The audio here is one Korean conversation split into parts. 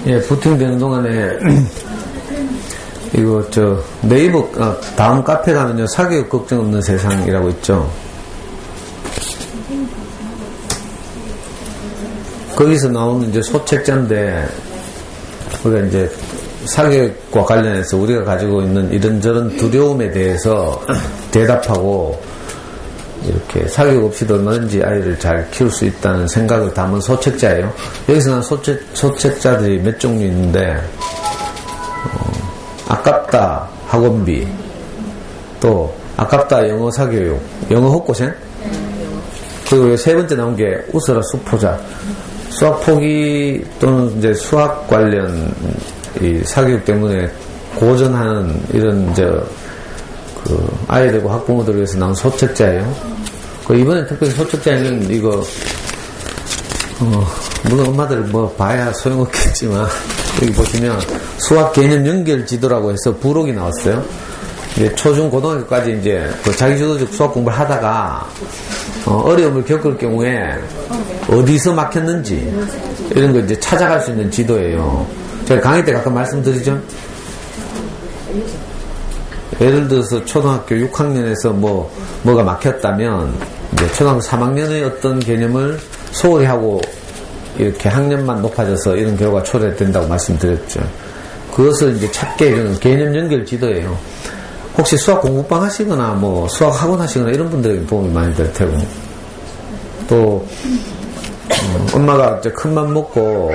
예, 부팅되는 동안에 이거 네이버 다음 카페 가면요 사교육 걱정 없는 세상이라고 있죠. 거기서 나오는 이제 소책자인데 우리가 이제 사교육과 관련해서 우리가 가지고 있는 이런저런 두려움에 대해서 대답하고 이렇게 사교육 없이도 얼마든지 아이를 잘 키울 수 있다는 생각을 담은 소책자예요. 여기서 난 소책자들이 몇 종류 있는데 아깝다 학원비, 또 아깝다 영어 사교육, 영어 헛고생, 그리고 세 번째 나온 게 웃어라 수포자, 수학 포기 또는 이제 수학 관련 이 사교육 때문에 고전하는 이런 아이들과 학부모들을 위해서 나온 소책자예요. 이번에 특별히 소책자에는 이거 물론 엄마들 봐야 소용없겠지만 여기 보시면 수학 개념 연결 지도라고 해서 부록이 나왔어요. 이제 초중 고등학교까지 이제 자기주도적 수학 공부를 하다가 어려움을 겪을 경우에 어디서 막혔는지 이런 거 이제 찾아갈 수 있는 지도예요. 제가 강의 때 가끔 말씀드리죠. 예를 들어서 초등학교 6학년에서 뭐가 막혔다면 이제 초등학교 3학년의 어떤 개념을 소홀히 하고 이렇게 학년만 높아져서 이런 결과가 초래된다고 말씀드렸죠. 그것을 이제 찾게 해주는 개념 연결 지도예요. 혹시 수학 공부방 하시거나 수학 학원 하시거나 이런 분들에게 도움이 많이 될 테고, 또 엄마가 이제 큰맘 먹고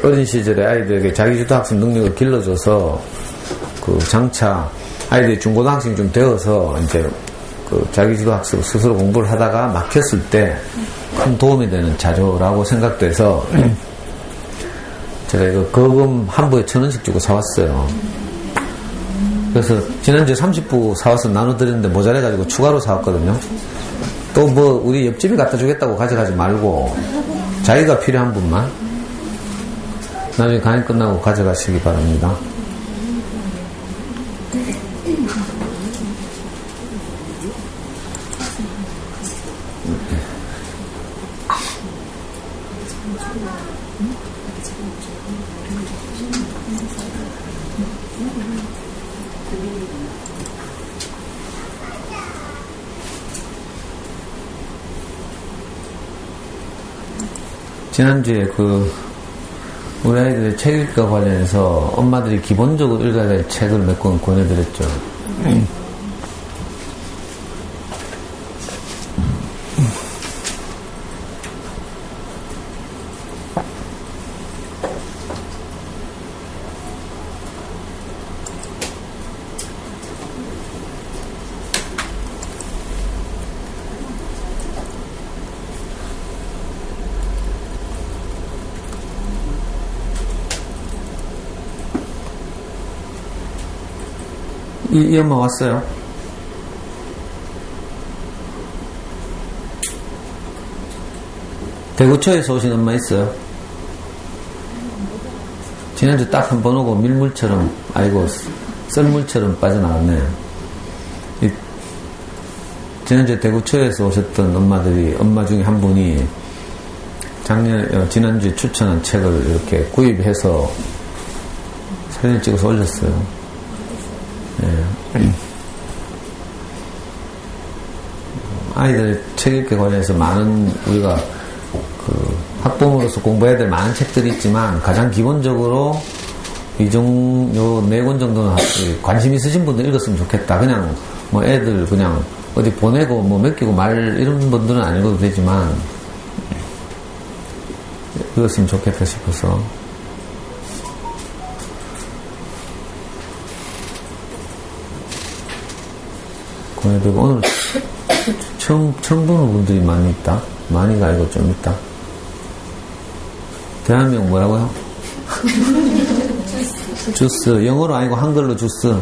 어린 시절에 아이들에게 자기주도 학습 능력을 길러줘서 장차 아이들이 중고등학생이 좀 되어서 이제 자기주도 학습 스스로 공부를 하다가 막혔을 때 큰 도움이 되는 자료라고 생각돼서 제가 이거 거금 한 부에 1,000원씩 주고 사왔어요. 그래서 지난주에 30부 사와서 나눠드렸는데 모자라가지고 추가로 사왔거든요. 또 우리 옆집이 갖다 주겠다고 가져가지 말고 자기가 필요한 분만 나중에 강의 끝나고 가져가시기 바랍니다. 지난주에 우리 아이들의 책 읽기와 관련해서 엄마들이 기본적으로 읽어야 될 책을 몇 권 권해드렸죠. 이 엄마 왔어요? 대구초에서 오신 엄마 있어요? 지난주 딱 한 번 오고 밀물처럼, 아이고, 썰물처럼 빠져나갔네요. 지난주에 대구초에서 오셨던 엄마 중에 한 분이 지난주에 추천한 책을 이렇게 구입해서 사진을 찍어서 올렸어요. 네. 아이들 책 읽기에 관해서 많은 우리가 학부모로서 공부해야 될 많은 책들이 있지만 가장 기본적으로 요 4권 정도는 관심 있으신 분들 읽었으면 좋겠다. 그냥 애들 그냥 어디 보내고 맡기고 말 이런 분들은 안 읽어도 되지만 읽었으면 좋겠다 싶어서. 그리고 오늘 처음 보는 분들이 많이 있다. 많이가 아니고 좀 있다. 대한민국 뭐라고요? 주스. 영어로 아니고 한글로 주스.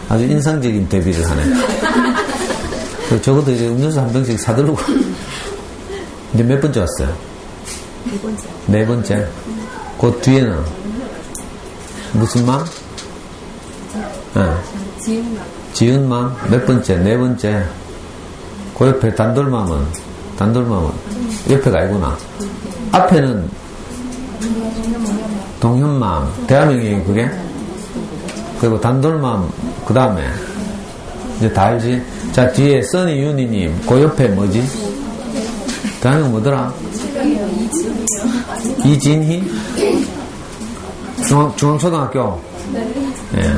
아주 인상적인 데뷔를 하네. 적어도 이제 음료수 한 병씩 사들고. 이제 몇 번째 왔어요? 4번째. 4번째. 그 뒤에는 무슨 맘? 지은맘 몇 번째? 4번째. 그 옆에 단돌맘은 옆에가 아니구나. 앞에는 동현맘. 대화명이 그게? 그리고 단돌맘, 그 다음에. 이제 다 알지? 자, 뒤에 써니유니님, 그 옆에 뭐지? 대화명 뭐더라? 이진희? 중앙초등학교? 예.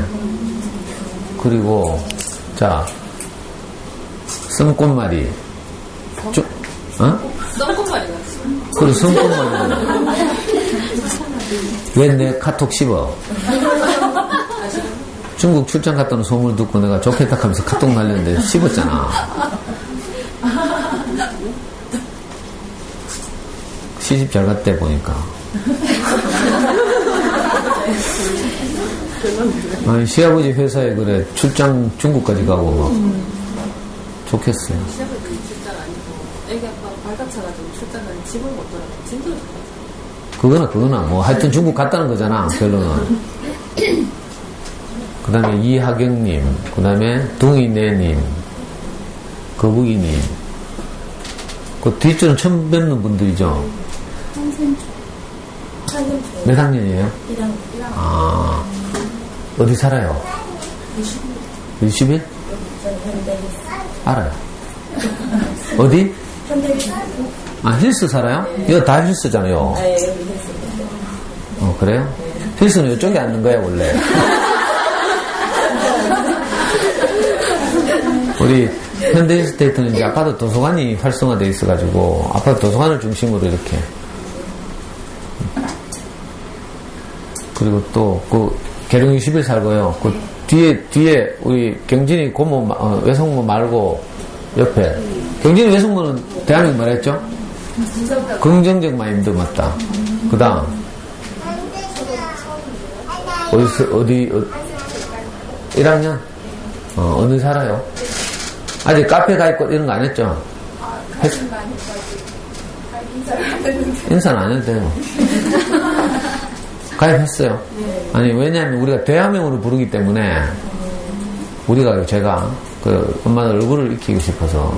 그리고, 자, 썸꽃말이. 썸꽃말이가. 그래, 썸꽃말이. 왜 내 카톡 씹어? 중국 출장 갔다는 소문을 듣고 내가 좋겠다 하면서 카톡 날렸는데 씹었잖아. 시집 잘 갔대 보니까. 아니, 시아버지 회사에 그래 출장 중국까지 가고 막 좋겠어요. 시아버지 출장 아니고 애기 아빠 발각차가지고 출장 가니 집을 못 돌아가. 진짜 그거나 뭐 하여튼 중국 갔다는 거잖아 결론은. 그 다음에 이하경님, 그 다음에 둥이네님, 거북이님. 그 뒷줄은 처음 뵙는 분들이죠. 몇 학년이에요? 1학년. 아, 어디 살아요? 20일? 알아요. 어디? 아, 힐스 살아요? 이거 다 힐스잖아요. 네, 여기 힐스. 그래요? 힐스는 이쪽에 앉는 거야, 원래. 우리 현대힐스테이트는 이제 아파트 도서관이 활성화되어 있어가지고, 아파트 도서관을 중심으로 이렇게. 그리고 또, 계룡 60일 살고요. 뒤에, 우리 경진이 고모, 외숙모 말고, 옆에. 경진이 외숙모는 대한민국 뭐라 했죠? 긍정적 마인드 맞다. 그 다음. 어디, 1학년? 어디 살아요? 아직 카페 가 있고 이런 거 안 했죠? 인사는 안 해도 돼요. 가입했어요. 아니, 왜냐하면 우리가 대화명으로 부르기 때문에, 제가, 엄마들 얼굴을 익히고 싶어서.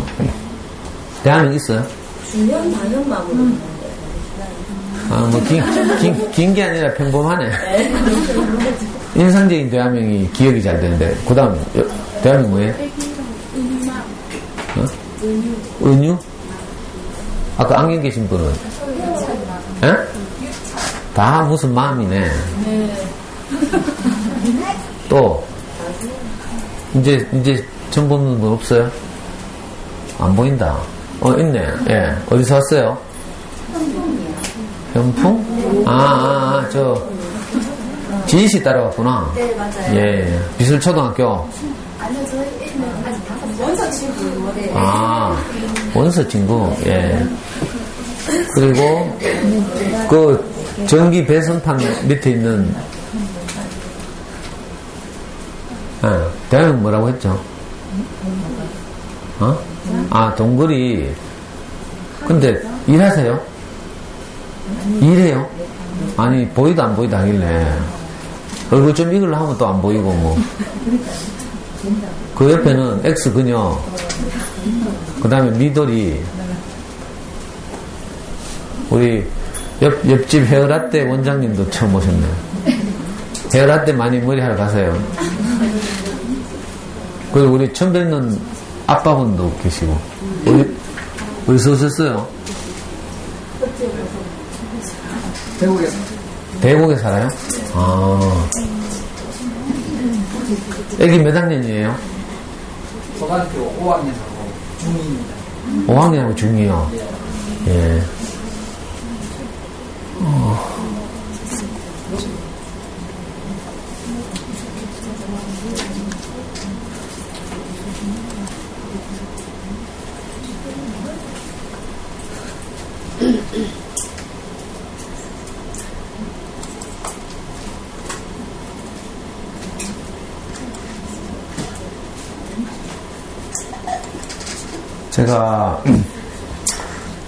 대화명 있어요? 중년 단연맘으로. 긴 게 아니라 평범하네. 인상적인 대화명이 기억이 잘 되는데, 그 다음, 대화명 뭐예요? 은유? 아까 안경 계신 분은? 예? 다 무슨 마음이네. 또, 이제 처음 보는 분 없어요? 안 보인다. 있네. 예. 어디서 왔어요? 현풍? 지희씨 따라왔구나. 네, 맞아요. 예. 비술초등학교. 아니요, 저희 애는 아직 5살. 원서 친구. 네. 원서 친구. 예. 그리고, 전기 배선판 밑에 있는, 대학은 뭐라고 했죠? 동글이. 근데, 일하세요? 일해요? 아니, 보이도 안 보이도 하길래. 얼굴 좀 이걸로 하면 또 안 보이고, 뭐. 그 옆에는 X 그녀, 그 다음에 미돌이, 우리 옆집 헤어라떼 원장님도 처음 오셨네요. 헤어라떼 많이 머리하러 가세요. 그리고 우리 처음 뵙는 아빠분도 계시고. 어디서 오셨어요? 대구에 살아요? 애기 몇 학년이에요? 고등학교 5학년하고 중2입니다. 5학년하고 중2요? 예. 제가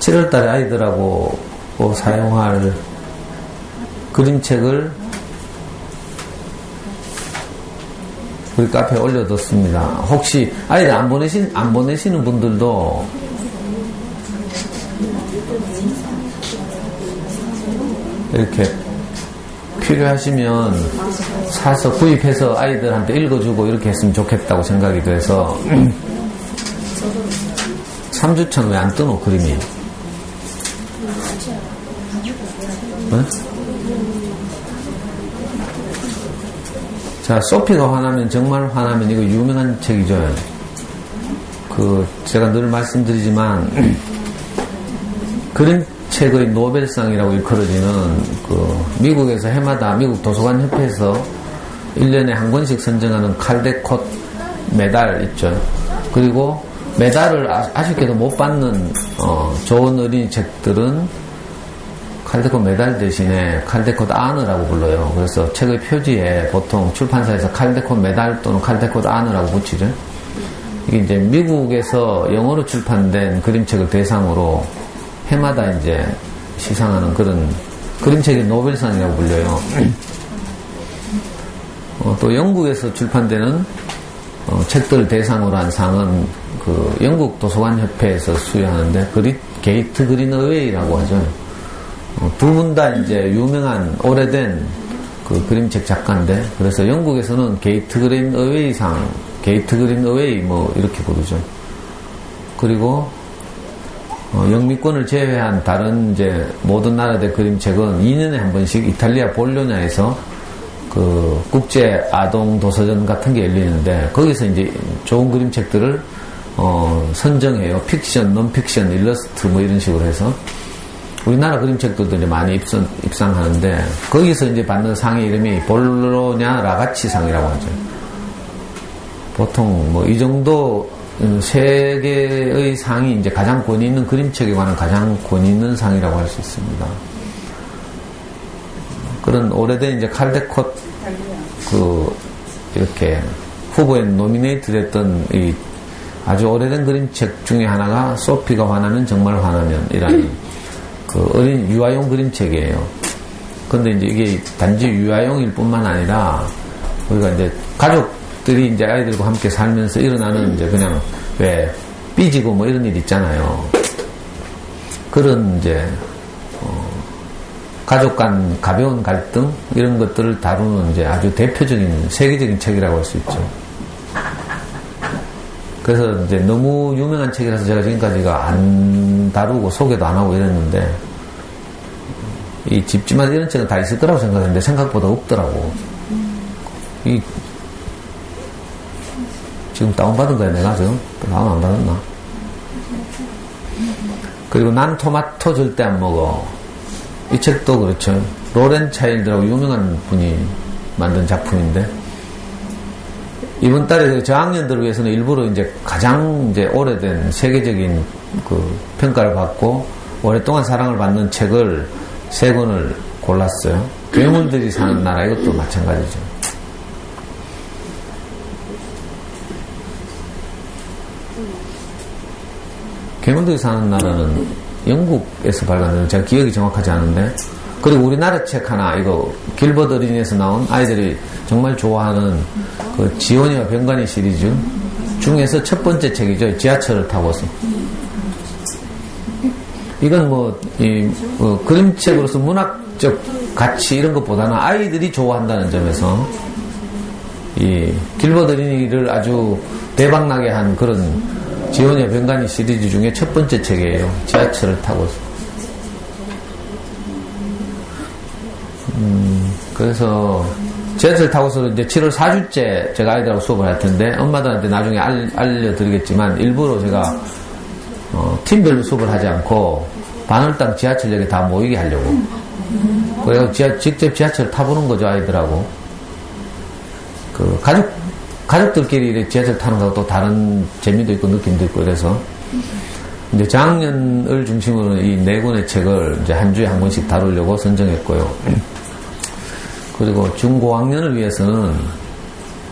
7월달에 아이들하고 사용할 그림책을 우리 카페에 올려뒀습니다. 혹시 아이들 안 보내시는 분들도 이렇게 필요하시면 사서 구입해서 아이들한테 읽어주고 이렇게 했으면 좋겠다고 생각이 돼서 3주천 왜 안 뜨노 그림이? 네? 자, 소피가 화나면 정말 화나면 이거 유명한 책이죠. 제가 늘 말씀드리지만 그림책의 노벨상이라고 일컬어지는 미국에서 해마다 미국 도서관 협회에서 1년에 한 권씩 선정하는 칼데콧 메달 있죠. 그리고 메달을 아쉽게도 못 받는 좋은 어린이 책들은 칼데콧 메달 대신에 칼데콧 아너라고 불러요. 그래서 책의 표지에 보통 출판사에서 칼데콧 메달 또는 칼데콧 아너라고 붙이죠. 이게 이제 미국에서 영어로 출판된 그림책을 대상으로 해마다 이제 시상하는 그런 그림책의 노벨상이라고 불려요. 또 영국에서 출판되는 책들을 대상으로 한 상은 영국 도서관 협회에서 수여하는데 게이트 그린 어웨이라고 하죠. 두 분 다 이제 유명한 오래된 그림책 작가인데, 그래서 영국에서는 게이트 그린 어웨이 상, 게이트 그린 어웨이 뭐 이렇게 부르죠. 그리고 영미권을 제외한 다른 이제 모든 나라의 그림책은 2년에 한 번씩 이탈리아 볼로냐에서 국제 아동 도서전 같은 게 열리는데, 거기서 이제 좋은 그림책들을 선정해요. 픽션, 논픽션, 일러스트 뭐 이런 식으로 해서 우리나라 그림책들도 이제 많이 입상하는데, 거기서 이제 받는 상의 이름이 볼로냐 라가치 상이라고 하죠. 보통 뭐 이 정도 세계의 상이 이제 가장 권위 있는 그림책에 관한 가장 권위 있는 상이라고 할 수 있습니다. 그런 오래된 이제 칼데콧 이렇게 후보에 노미네이트 됐던 이 아주 오래된 그림책 중에 하나가 소피가 화나면 정말 화나면이라는 어린 유아용 그림책이에요. 근데 이제 이게 단지 유아용일 뿐만 아니라 우리가 이제 가족들이 이제 아이들과 함께 살면서 일어나는 이제 그냥 왜 삐지고 뭐 이런 일 있잖아요. 그런 이제 가족 간 가벼운 갈등 이런 것들을 다루는 이제 아주 대표적인 세계적인 책이라고 할 수 있죠. 그래서 이제 너무 유명한 책이라서 제가 지금까지가 안 다루고 소개도 안 하고 이랬는데, 이 집집마다 이런 책은 다 있을 거라고 생각했는데 생각보다 없더라고. 지금 다운받은 거야 내가 지금? 다운 안 받았나? 그리고 난 토마토 절대 안 먹어. 이 책도 그렇죠. 로렌 차일드라고 유명한 분이 만든 작품인데, 이번 달에 저학년들을 위해서는 일부러 이제 가장 이제 오래된 세계적인 평가를 받고 오랫동안 사랑을 받는 책을 3권을 골랐어요. 괴물들이 사는 나라, 이것도 마찬가지죠. 괴물들이 사는 나라는 영국에서 발간된, 제가 기억이 정확하지 않은데, 그리고 우리나라 책 하나, 이거 길버드 어린이에서 나온 아이들이 정말 좋아하는 지원이와 병관이 시리즈 중에서 첫 번째 책이죠. 지하철을 타고서. 이건 그림책으로서 문학적 가치 이런 것보다는 아이들이 좋아한다는 점에서 이 길버드 어린이를 아주 대박나게 한 그런 지원이와 병관이 시리즈 중에 첫 번째 책이에요. 지하철을 타고서. 그래서 지하철 타고서 이제 7월 4주째 제가 아이들하고 수업을 할 텐데, 엄마들한테 나중에 알려드리겠지만 일부러 제가 팀별로 수업을 하지 않고 반월당 지하철역에 다 모이게 하려고. 그래서 직접 지하철을 타보는 거죠, 아이들하고. 가족들끼리 지하철 타는 거하고 또 다른 재미도 있고 느낌도 있고, 그래서 이제 저학년을 중심으로 이 4권의 책을 이제 한 주에 한 권씩 다루려고 선정했고요. 그리고 중고학년을 위해서는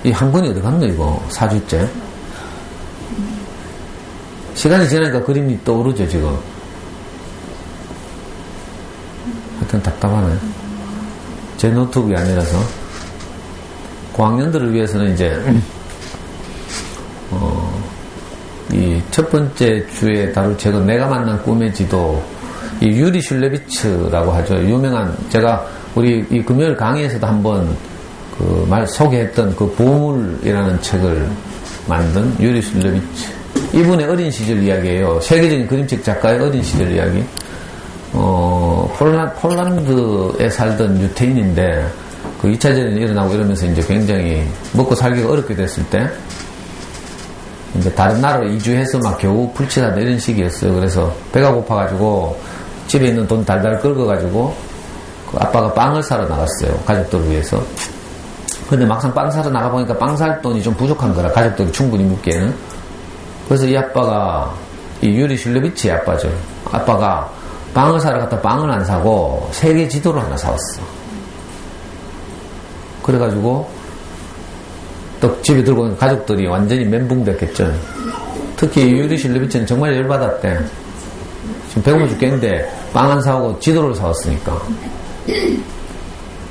이 한 권이 어디 갔노 이거 4주째. 시간이 지나니까 그림이 떠오르죠 지금. 하여튼 답답하네. 제 노트북이 아니라서. 고학년들을 위해서는 이제 이 첫 번째 주에 다룰 책은 내가 만난 꿈의 지도, 이 유리 슐레비츠라고 하죠. 유명한, 제가 우리 이 금요일 강의에서도 한번 그 말 소개했던 그 보물이라는 책을 만든 유리 슐레비츠. 이분의 어린 시절 이야기예요. 세계적인 그림책 작가의 어린 시절 이야기. 폴란드에 살던 유태인인데, 그 2차 대전이 일어나고 이러면서 이제 굉장히 먹고 살기가 어렵게 됐을 때, 이제 다른 나라로 이주해서 막 겨우 풀칠하던 이런 시기였어요. 그래서 배가 고파가지고 집에 있는 돈 달달 긁어가지고 그 아빠가 빵을 사러 나갔어요. 가족들을 위해서. 근데 막상 빵 사러 나가보니까 빵 살 돈이 좀 부족한 거라, 가족들이 충분히 묵기에는. 그래서 이 아빠가, 이 유리 슐레비치의 아빠죠. 아빠가 빵을 사러 갔다 빵을 안 사고 세계 지도를 하나 사왔어. 그래가지고 또 집에 들고 온 가족들이 완전히 멘붕됐겠죠. 특히 유리 슐레비치는 정말 열받았대. 지금 배고파 죽겠는데 빵 안 사오고 지도를 사왔으니까.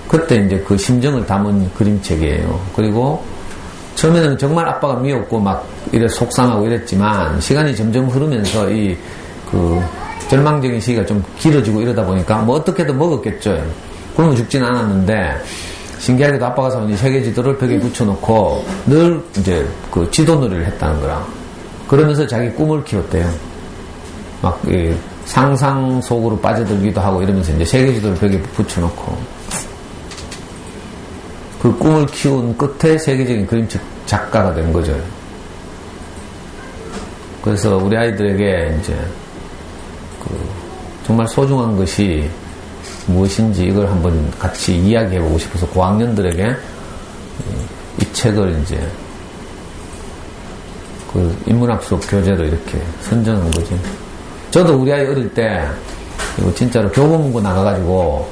그때 이제 그 심정을 담은 그림책이에요. 그리고 처음에는 정말 아빠가 미웠고 막 이래 속상하고 이랬지만, 시간이 점점 흐르면서 이 그 절망적인 시기가 좀 길어지고 이러다 보니까 뭐 어떻게든 먹었겠죠. 굶어 죽진 않았는데, 신기하게도 아빠가 사온 이 세계 지도를 벽에 붙여놓고 늘 이제 그 지도 놀이를 했다는 거라. 그러면서 자기 꿈을 키웠대요. 막 상상 속으로 빠져들기도 하고 이러면서 이제 세계 지도를 벽에 붙여놓고, 그 꿈을 키운 끝에 세계적인 그림책 작가가 된 거죠. 그래서 우리 아이들에게 이제 그 정말 소중한 것이 무엇인지 이걸 한번 같이 이야기해보고 싶어서 고학년들에게 이 책을 이제 그 인문학 수업 교재로 이렇게 선정한 거지. 저도 우리 아이 어릴 때 이거 진짜로 교보문고 나가가지고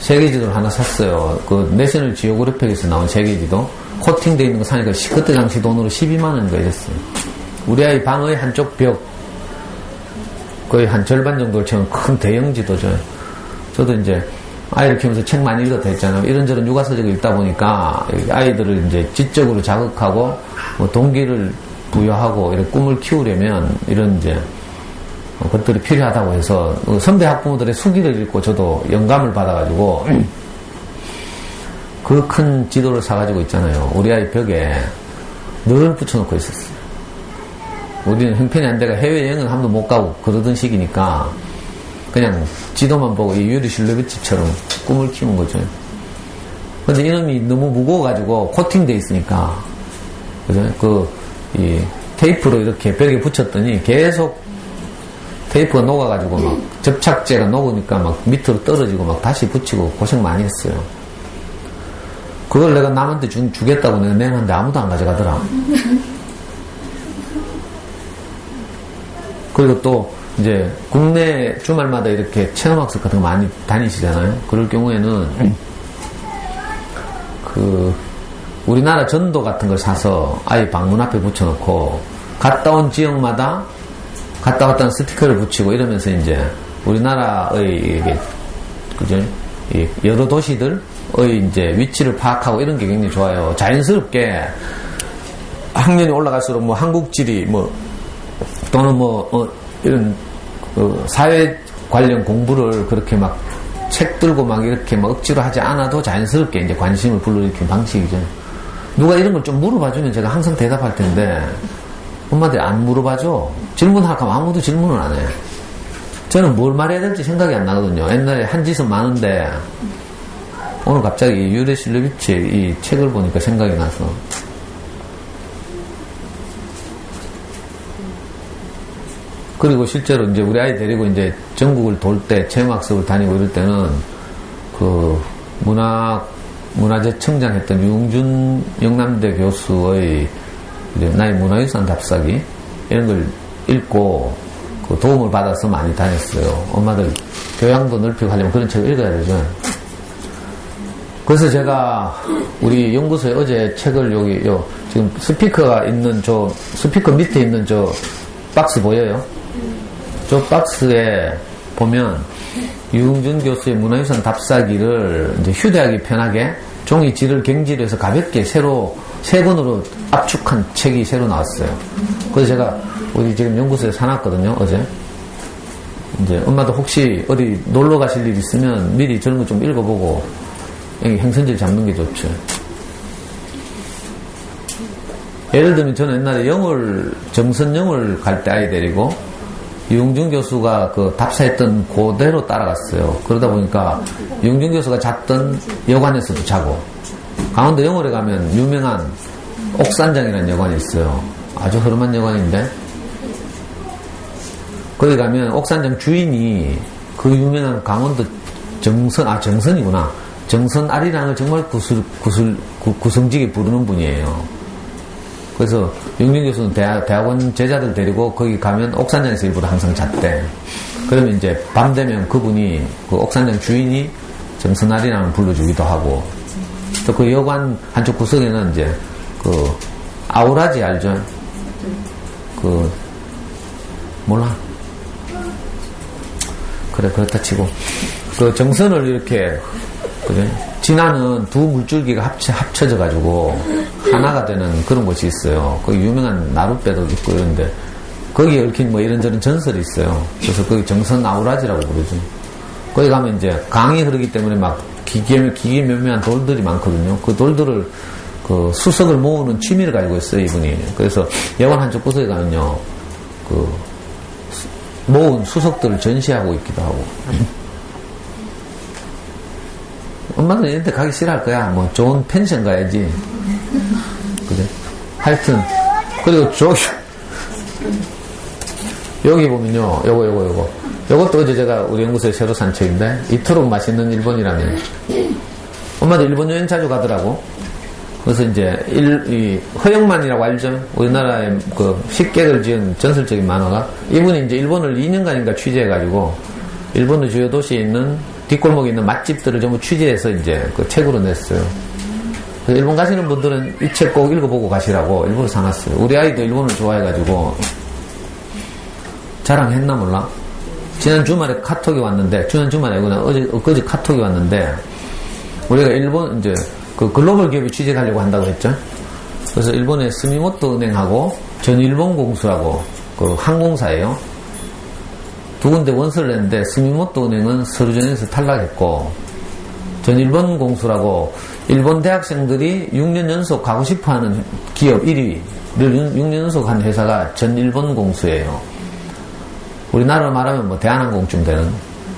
세계지도를 하나 샀어요. 그 내셔널 지오그래픽에서 나온 세계지도 코팅되어 있는 거 사니까 그때 당시 돈으로 12만원인가 이랬어요. 우리 아이 방의 한쪽 벽 거의 한 절반 정도를 채운 큰 대형 지도죠. 저도 이제 아이를 키우면서 책 많이 읽었다 했잖아요. 이런저런 육아서적을 읽다 보니까 아이들을 이제 지적으로 자극하고 뭐 동기를 부여하고 이런 꿈을 키우려면 이런 이제 것들이 필요하다고 해서 선배 학부모들의 수기를 읽고 저도 영감을 받아가지고 그 큰 지도를 사가지고 있잖아요. 우리 아이 벽에 늘 붙여놓고 있었어요. 우리는 형편이 안 돼가 해외여행은 한 번도 못 가고 그러던 시기니까 그냥 지도만 보고 이 유리 슐레비치처럼 꿈을 키운 거죠. 근데 이놈이 너무 무거워가지고 코팅돼 있으니까, 그죠? 이 테이프로 이렇게 벽에 붙였더니 계속 테이프가 녹아가지고 막 접착제가 녹으니까 막 밑으로 떨어지고 막 다시 붙이고 고생 많이 했어요. 그걸 내가 남한테 주겠다고 내가 내놨는데 아무도 안 가져가더라. 그리고 또 이제 국내 주말마다 이렇게 체험학습 같은 거 많이 다니시잖아요. 그럴 경우에는 그 우리나라 전도 같은 걸 사서 아이 방문 앞에 붙여놓고 갔다 온 지역마다 갔다 왔다는 스티커를 붙이고 이러면서 이제 우리나라의 이게 그죠? 이 여러 도시들의 이제 위치를 파악하고 이런 게 굉장히 좋아요. 자연스럽게 학년이 올라갈수록 뭐 한국 지리 뭐 또는 이런 사회 관련 공부를 그렇게 막 책 들고 막 이렇게 막 억지로 하지 않아도 자연스럽게 이제 관심을 불러일으키는 방식이죠. 누가 이런 걸 좀 물어봐주면 제가 항상 대답할 텐데 엄마들이 안 물어봐줘. 질문하라고 하면 아무도 질문을 안 해. 저는 뭘 말해야 될지 생각이 안 나거든요. 옛날에 한 짓은 많은데 오늘 갑자기 유리 슐레비치의 이 책을 보니까 생각이 나서 그리고 실제로 이제 우리 아이 데리고 이제 전국을 돌 때 체험학습을 다니고 이럴 때는 그 문화재청장 했던 유웅준 영남대 교수의 나의 문화유산 답사기 이런 걸 읽고 그 도움을 받아서 많이 다녔어요. 엄마들 교양도 넓히고 하려면 그런 책을 읽어야 되죠. 그래서 제가 우리 연구소에 어제 책을 지금 스피커가 있는 스피커 밑에 있는 박스 보여요? 저 박스에 보면 유흥준 교수의 문화유산 답사기를 이제 휴대하기 편하게 종이질을 갱질해서 가볍게 새 권으로 압축한 책이 새로 나왔어요. 그래서 제가 우리 지금 연구소에 사놨거든요, 어제. 이제 엄마도 혹시 어디 놀러 가실 일 있으면 미리 저런 거 좀 읽어보고 행선지를 잡는 게 좋죠. 예를 들면 저는 옛날에 정선 영어를 갈 때 아이 데리고 유용준 교수가 그 답사했던 그대로 따라갔어요. 그러다 보니까 유용준 교수가 잤던 여관에서도 자고, 강원도 영월에 가면 유명한 옥산장이라는 여관이 있어요. 아주 허름한 여관인데 거기 가면 옥산장 주인이 그 유명한 강원도 정선이구나. 정선 아리랑을 정말 구성지게 부르는 분이에요. 그래서 용준 교수는 대학원 제자들 데리고 거기 가면 옥산장에서 일부러 항상 잤대. 그러면 이제 밤 되면 그분이 그 옥산장 주인이 정선 아리랑을 불러주기도 하고, 또 그 여관 한쪽 구석에는 이제 그 아우라지 알죠? 그 몰라. 그래 그렇다 치고 그 정선을 이렇게 그래 진화는 두 물줄기가 합쳐져 가지고 하나가 되는 그런 곳이 있어요. 거기 유명한 나룻배도 있고 이런데 거기에 얽힌 뭐 이런저런 전설이 있어요. 그래서 거기 정선 아우라지라고 부르죠. 거기 가면 이제 강이 흐르기 때문에 막 기계묘묘한 돌들이 많거든요. 그 돌들을 그 수석을 모으는 취미를 가지고 있어요, 이분이. 그래서 여관 한쪽 구석에 가면요, 그 모은 수석들을 전시하고 있기도 하고. 엄마는 얘한테 가기 싫어할 거야. 뭐 좋은 펜션 가야지. 그래. 하여튼 그리고 여기 보면요, 요것도 어제 제가 우리 연구소에 새로 산 책인데, 이토록 맛있는 일본이라는. 엄마도 일본 여행 자주 가더라고. 그래서 이제 허영만이라고 알죠? 우리나라의 그 식객을 지은 전설적인 만화가, 이분이 이제 일본을 2년간인가 취재해가지고 일본의 주요 도시에 있는 뒷골목에 있는 맛집들을 전부 취재해서 이제 그 책으로 냈어요. 그래서 일본 가시는 분들은 이 책 꼭 읽어보고 가시라고 일부러 사놨어요. 우리 아이도 일본을 좋아해가지고 자랑했나 몰라? 지난 주말에 카톡이 왔는데, 지난 주말에 아니구나, 엊그제 카톡이 왔는데, 우리가 일본 이제 그 글로벌 기업에 취직하려고 한다고 했죠. 그래서 일본의 스미모토 은행하고 전일본 공수하고 그 항공사예요. 두 군데 원서를 냈는데, 스미모토 은행은 서류전에서 탈락했고, 전일본 공수라고 일본 대학생들이 6년 연속 가고 싶어하는 기업 1위를 6년 연속 한 회사가 전일본 공수예요. 우리나라로 말하면 뭐 대한항공쯤 되는.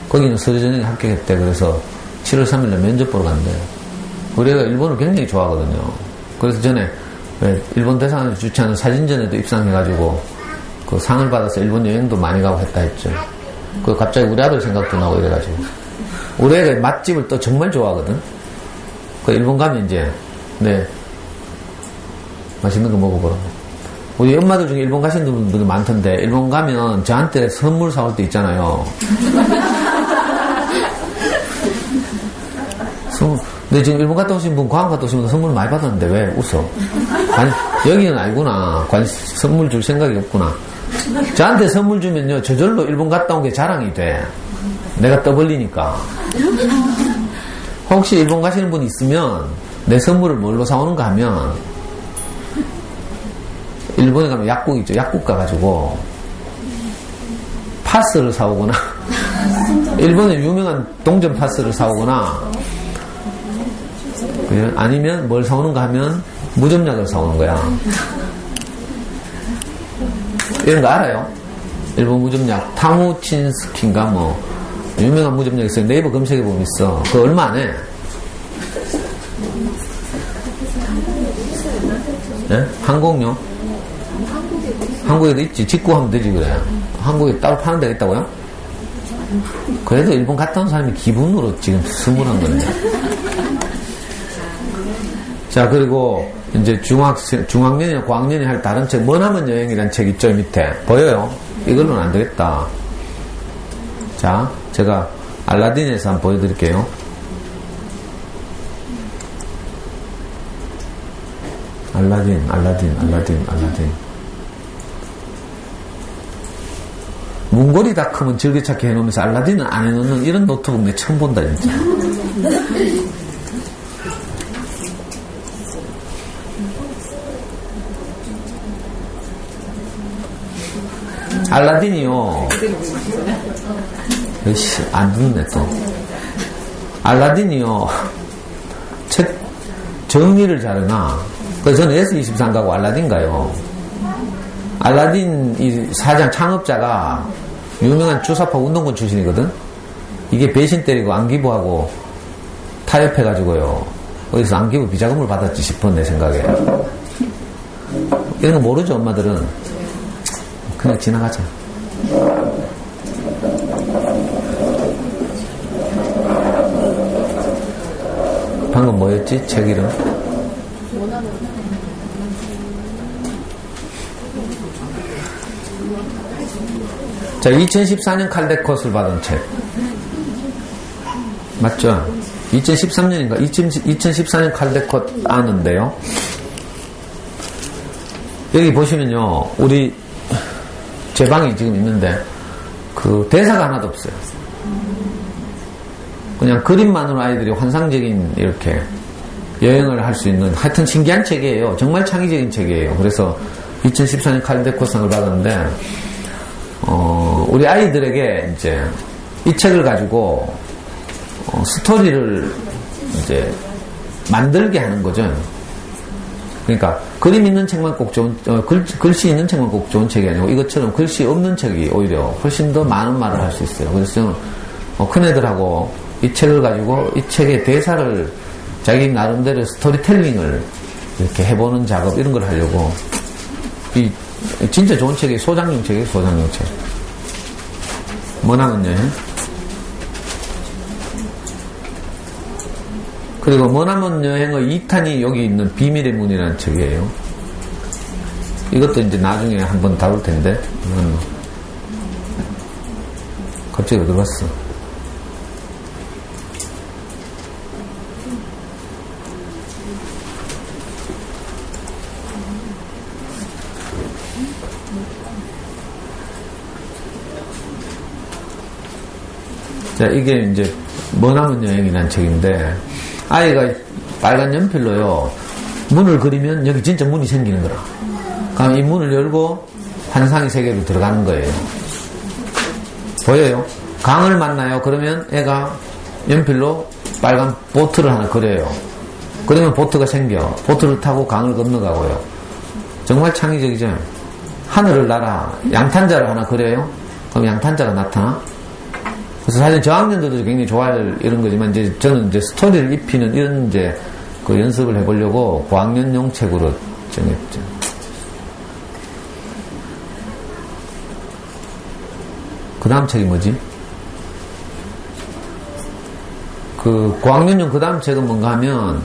거기는 서류전형에 합격했대. 그래서 7월 3일날 면접 보러 간대요. 우리가 일본을 굉장히 좋아하거든요. 그래서 전에 일본 대사관에서 주최하는 사진전에도 입상해가지고 그 상을 받아서 일본 여행도 많이 가고 했다 했죠. 그 갑자기 우리 아들 생각도 나고 이래가지고. 우리 애가 맛집을 또 정말 좋아하거든. 그 일본 가면 이제 네 맛있는 거 먹어보라고. 우리 엄마들 중에 일본 가시는 분들이 많던데, 일본 가면 저한테 선물 사올 때 있잖아요. 근데 지금 일본 갔다 오신 분, 광안 갔다 오신 분 선물 많이 받았는데 왜 웃어? 아니, 여기는 알구나. 선물 줄 생각이 없구나. 저한테 선물 주면요, 저절로 일본 갔다 온 게 자랑이 돼. 내가 떠벌리니까. 혹시 일본 가시는 분 있으면 내 선물을 뭘로 사오는가 하면, 일본에 가면 약국 있죠. 약국 가가지고 파스를 사오거나 일본의 유명한 동전 파스를 사오거나, 아니면 뭘 사오는가 하면 무좀약을 사오는 거야. 이런 거 알아요? 일본 무좀약 타무친스키인가 뭐 유명한 무좀약 있어요. 네이버 검색해보면 있어. 그거 얼마 안 해. 네? 항공료? 한국에도 있지. 직구하면 되지. 그래. 한국에 따로 파는 데가 있다고요? 그래도 일본 갔다 온 사람이 기분으로 지금 선물한 건데. 자, 그리고 이제 중학년이나 고학년이 할 다른 책, 머나먼 여행이라는 책 있죠, 밑에. 보여요? 이걸로는 안 되겠다. 자, 제가 알라딘에서 한번 보여드릴게요. 알라딘. 문고리닷컴은 즐겨찾기 해놓으면서 알라딘은 안 해놓는 이런 노트북 내 처음 본다, 진짜. 알라딘이요. 으이씨, 안 듣네, 또. 알라딘이요. 책, 정리를 잘해놔. 그래서 저는 S23 가고 알라딘 가요. 알라딘 이 사장 창업자가 유명한 주사파 운동권 출신이거든? 이게 배신 때리고 안기부하고 타협해가지고요. 어디서 안기부 비자금을 받았지 싶어, 내 생각에. 이런 거 모르죠, 엄마들은. 그냥 지나가자. 방금 뭐였지? 책 이름? 자, 2014년 칼데컷을 받은 책. 맞죠? 2013년인가? 2014년 칼데컷 아는데요. 여기 보시면요, 우리 제 방이 지금 있는데 그 대사가 하나도 없어요. 그냥 그림만으로 아이들이 환상적인 이렇게 여행을 할 수 있는 하여튼 신기한 책이에요. 정말 창의적인 책이에요. 그래서 2014년 칼데컷상을 받았는데 우리 아이들에게 이제 이 책을 가지고 스토리를 이제 만들게 하는 거죠. 그러니까 그림 있는 책만 꼭 좋은 글씨 있는 책만 꼭 좋은 책이 아니고 이것처럼 글씨 없는 책이 오히려 훨씬 더 많은 말을 할 수 있어요. 그래서 저는 큰애들하고 이 책을 가지고 이 책의 대사를 자기 나름대로 스토리텔링을 이렇게 해보는 작업 이런 걸 하려고 이 진짜 좋은 책이 소장용 책이에요. 소장용 책. 머나먼 여행. 그리고 머나먼 여행의 2탄이 여기 있는 비밀의 문이라는 책이에요. 이것도 이제 나중에 한번 다룰 텐데 갑자기 어디 갔어? 자, 이게 이제 머나먼 여행이라는 책인데 아이가 빨간 연필로요 문을 그리면 여기 진짜 문이 생기는 거라. 그럼 이 문을 열고 환상의 세계로 들어가는 거예요. 보여요? 강을 만나요. 그러면 애가 연필로 빨간 보트를 하나 그려요. 그러면 보트가 생겨. 보트를 타고 강을 건너가고요. 정말 창의적이죠. 하늘을 날아 양탄자를 하나 그려요. 그럼 양탄자가 나타나. 그래서 사실 저학년들도 굉장히 좋아할 이런 거지만 이제 저는 이제 스토리를 입히는 이런 이제 그 연습을 해보려고 고학년용 책으로 정했죠. 그 다음 책이 뭐지? 그 고학년용 그 다음 책은 뭔가 하면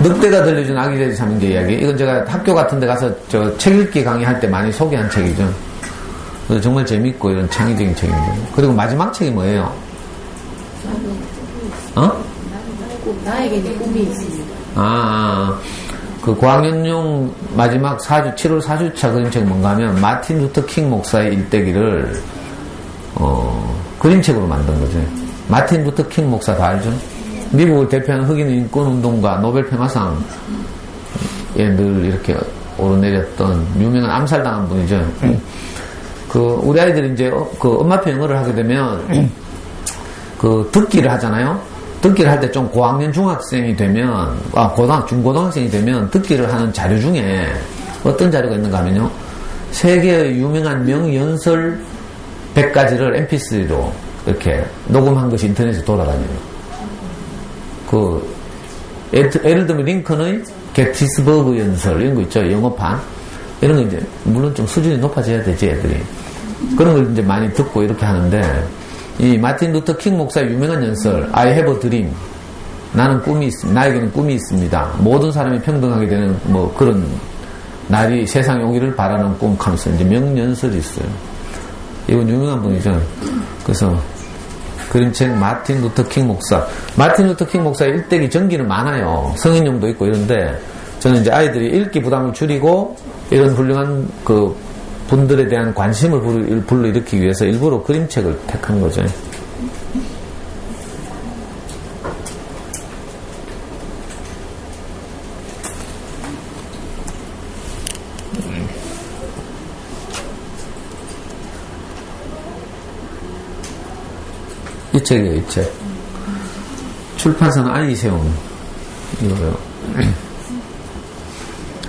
늑대가 들려준 아기돼지 삼형제 이야기. 이건 제가 학교 같은 데 가서 저 책 읽기 강의할 때 많이 소개한 책이죠. 그래서 정말 재밌고 이런 창의적인 책인데. 그리고 마지막 책이 뭐예요? 나에게는 꿈이 있습니다. 그 고학년용 마지막 7월 4주차 그림책은 뭔가 하면 마틴 루터 킹 목사의 일대기를 그림책으로 만든 거죠. 마틴 루터 킹 목사 다 알죠? 미국을 대표하는 흑인 인권운동가 노벨 평화상에 늘 이렇게 오르내렸던 유명한 암살당한 분이죠. 그 우리 아이들이 이제 그 엄마표 영어를 하게 되면 그 듣기를 하잖아요. 듣기를 할 때 좀 고학년 중학생이 되면 중고등학생이 되면 듣기를 하는 자료 중에 어떤 자료가 있는가 하면요. 세계의 유명한 명연설 100가지를 mp3로 이렇게 녹음한 것이 인터넷에 돌아다녀요. 예를 들면 링컨의 게티스버그 연설 이런 거 있죠. 영어판 이런 거 이제 물론 좀 수준이 높아져야 되지 애들이. 그런 걸 이제 많이 듣고 이렇게 하는데 이 마틴 루터 킹 목사의 유명한 연설 I have a dream. 나에게는 꿈이 있습니다. 모든 사람이 평등하게 되는 뭐 그런 날이 세상에 오기를 바라는 꿈 하면서 이제 명연설이 있어요. 이건 유명한 분이죠. 그래서 그림책 마틴 루터 킹 목사. 마틴 루터 킹 목사의 일대기 전기는 많아요. 성인용도 있고 이런데 저는 이제 아이들이 읽기 부담을 줄이고 이런 훌륭한 그 분들에 대한 관심을 불러일으키기 위해서 일부러 그림책을 택한 거죠. 책이에요, 이 책. 출판사는 아이세움. 이거요.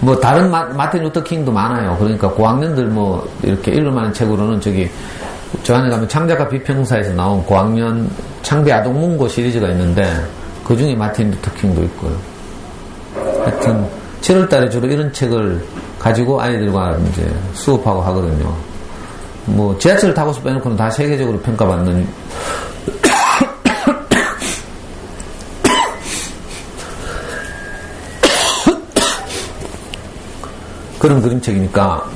뭐, 다른 마틴 루터 킹도 많아요. 그러니까 고학년들 뭐, 이렇게 읽을만한 책으로는 저 안에 가면 창작가 비평사에서 나온 고학년 창비 아동문고 시리즈가 있는데, 그 중에 마틴 루터 킹도 있고요. 하여튼, 7월 달에 주로 이런 책을 가지고 아이들과 이제 수업하고 하거든요. 뭐, 지하철을 타고서 빼놓고는 다 세계적으로 평가받는 그런 그림책이니까,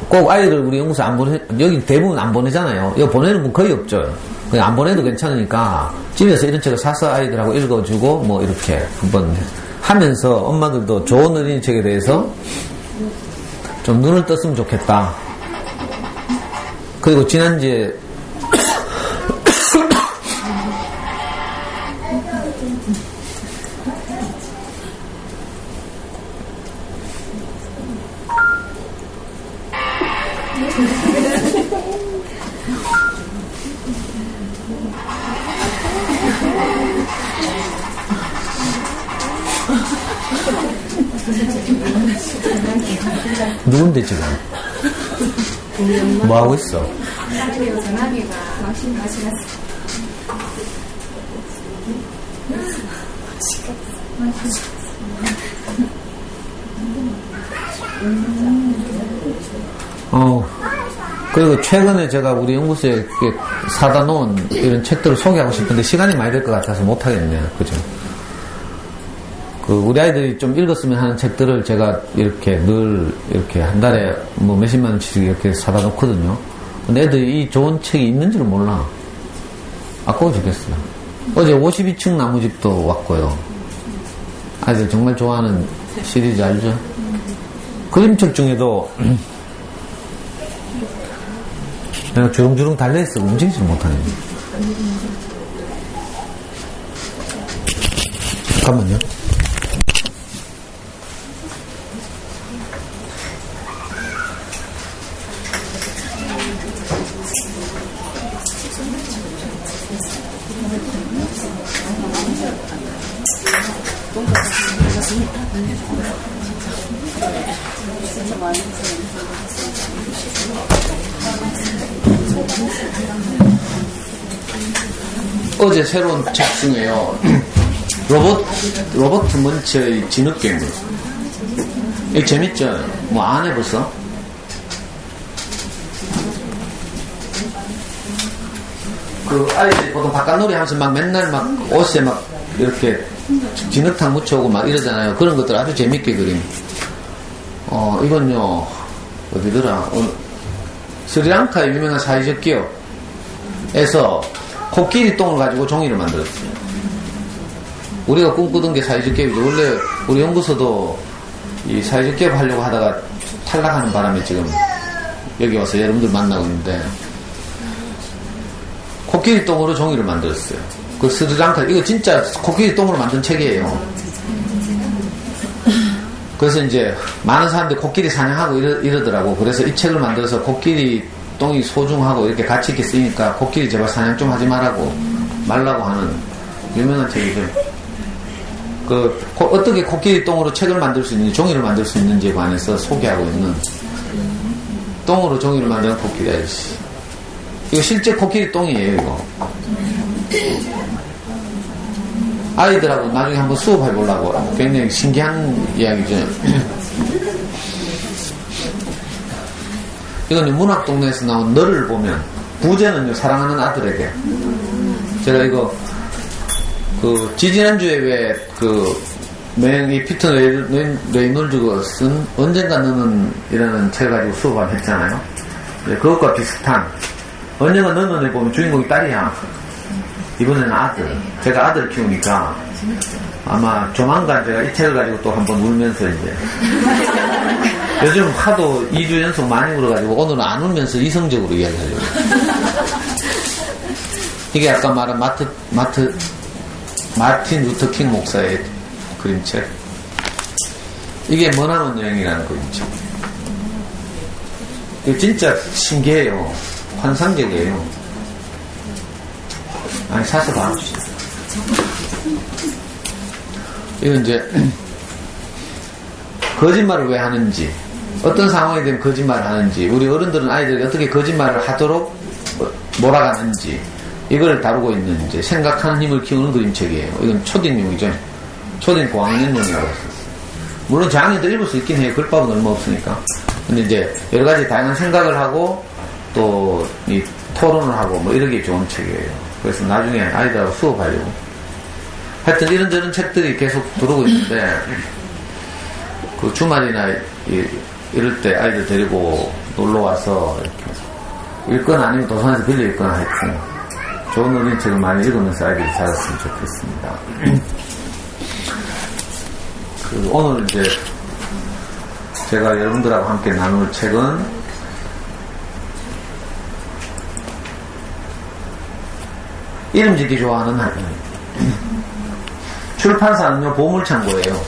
꼭 아이들 우리 연구소 안 여기 대부분 안 보내잖아요. 이거 보내는 분 거의 없죠. 그냥 안 보내도 괜찮으니까, 집에서 이런 책을 사서 아이들하고 읽어주고, 뭐, 이렇게 한번 하면서 엄마들도 좋은 어린이책에 대해서 좀 눈을 떴으면 좋겠다. 그리고 지난주에, 누군데 지금? 뭐 하고 있어? 전화기가 마신 마시갔어. 그리고 최근에 제가 우리 연구소에 사다 놓은 이런 책들을 소개하고 싶은데 시간이 많이 될 것 같아서 못하겠네요. 그죠? 우리 아이들이 좀 읽었으면 하는 책들을 제가 이렇게 늘 이렇게 한 달에 뭐 몇십만 원씩 이렇게 사다 놓거든요. 근데 애들이 이 좋은 책이 있는지를 몰라. 아까워 죽겠어요. 어제 52층 나무집도 왔고요. 아이들 정말 좋아하는 시리즈 알죠? 그림책 중에도 내가 주렁주렁 달려있어 움직이지 못하네. 잠깐만요. 어제 새로운 책 중에요. 로버트 먼치의 진흙괴물. 이거 재밌죠? 뭐 안 해봤어? 아이들이 보통 바깥놀이 하면서 막 맨날 막 옷에 막 이렇게 진흙탕 묻혀오고 막 이러잖아요. 그런 것들 아주 재밌게 그림. 이건요, 어디더라? 스리랑카의 유명한 사회적 기업에서 코끼리 똥을 가지고 종이를 만들었어요. 우리가 꿈꾸던 게 사회적 기업이죠. 원래 우리 연구소도 이 사회적 기업 하려고 하다가 탈락하는 바람에 지금 여기 와서 여러분들 만나고 있는데, 코끼리 똥으로 종이를 만들었어요. 그 스리랑카, 이거 진짜 코끼리 똥으로 만든 책이에요. 그래서 이제 많은 사람들이 코끼리 사냥하고 이러더라고. 그래서 이 책을 만들어서 코끼리 똥이 소중하고 이렇게 가치 있게 쓰니까 코끼리 제발 사냥 좀 하지 말라고 하는 유명한 책이죠. 어떻게 코끼리 똥으로 책을 만들 수 있는지, 종이를 만들 수 있는지에 관해서 소개하고 있는, 똥으로 종이를 만드는 코끼리 아저씨. 이거 실제 코끼리 똥이에요, 이거. 아이들하고 나중에 한번 수업해보려고. 굉장히 신기한 이야기죠. 이건 문학동네에서 나온 너를 보면, 부제는요, 사랑하는 아들에게. 제가 이거, 지지난주에 왜, 이 피터 레이놀즈가 쓴 언젠가 너는 이라는 책을 가지고 수업을 했잖아요. 그것과 비슷한, 언젠가 너는을 보면 주인공이 딸이야. 이번에는 아들. 제가 아들을 키우니까 아마 조만간 제가 이 책을 가지고 또 한번 울면서 이제 요즘 하도 2주 연속 많이 울어가지고 오늘은 안 울면서 이성적으로 이야기하려고. 이게 아까 말한 마틴 루터 킹 목사의 그림책. 이게 머나먼 여행이라는 그림책. 이거 진짜 신기해요. 환상적이에요. 아니, 사서 봐. 이건 이제, 거짓말을 왜 하는지, 어떤 상황이 되면 거짓말을 하는지, 우리 어른들은 아이들이 어떻게 거짓말을 하도록 몰아가는지, 이걸 다루고 있는 이제 생각하는 힘을 키우는 그림책이에요. 이건 초딩용이죠. 초딩 고학년용이라고 했어요. 물론 장애도 읽을 수 있긴 해요. 글밥은 얼마 없으니까. 근데 이제 여러 가지 다양한 생각을 하고 또 이 토론을 하고 뭐 이러기 좋은 책이에요. 그래서 나중에 아이들하고 수업하려고. 하여튼 이런저런 책들이 계속 들어오고 있는데 그 주말이나 이럴 때 아이들 데리고 놀러 와서 이렇게 읽거나 아니면 도서관에서 빌려 읽거나 하여튼 좋은 어린이책을 많이 읽으면서 아이들이 자랐으면 좋겠습니다. 오늘 이제 제가 여러분들하고 함께 나눌 책은 이름 짓기 좋아하는 할머니. 출판사는요 보물창고예요.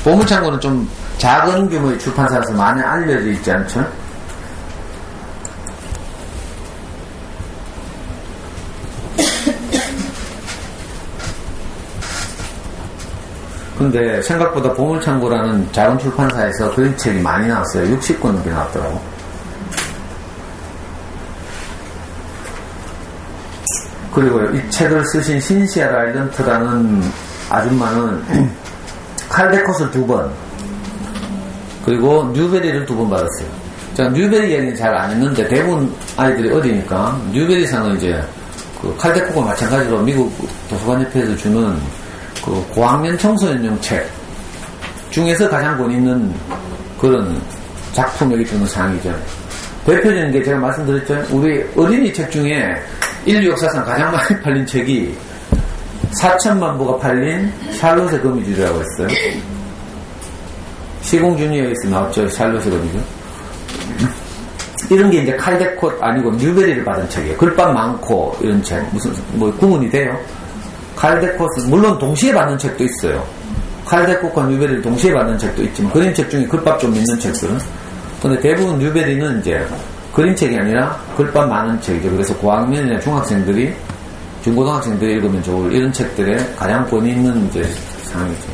보물창고는 좀 작은 규모의 출판사라서 많이 알려져 있지 않죠? 근데 생각보다 보물창고라는 작은 출판사에서 그림책이 많이 나왔어요. 60권 넘게 나왔더라고. 그리고 이 책을 쓰신 신시아 라일런트라는 아줌마는 칼데콧을 2번, 그리고 뉴베리를 2번 받았어요. 제가 뉴베리 얘기는 잘 안 했는데 대부분 아이들이 어리니까 뉴베리상은 이제 그 칼데콧과 마찬가지로 미국 도서관협회에서 주는 그 고학년 청소년용 책 중에서 가장 권위 있는 그런 작품에게 주는 상이죠. 대표적인 게 제가 말씀드렸죠. 우리 어린이 책 중에 인류 역사상 가장 많이 팔린 책이 4천만 부가 팔린 샬롯의 거미줄이라고 했어요. 시공주니어에서 나왔죠. 샬롯의 거미줄. 이런 게 이제 칼데콧 아니고 뉴베리를 받은 책이에요. 글밥 많고 이런 책. 무슨 뭐 구문이 돼요. 칼데콧은 물론 동시에 받는 책도 있어요. 칼데콧과 뉴베리를 동시에 받는 책도 있지만 그림책 중에 글밥 좀 있는 책들은. 근데 대부분 뉴베리는 이제 그림책이 아니라 글밥 많은 책이죠. 그래서 고학년이나 중학생들이 중고등학생들이 읽으면 좋을 이런 책들에 가장 권위 있는 이제 상이죠.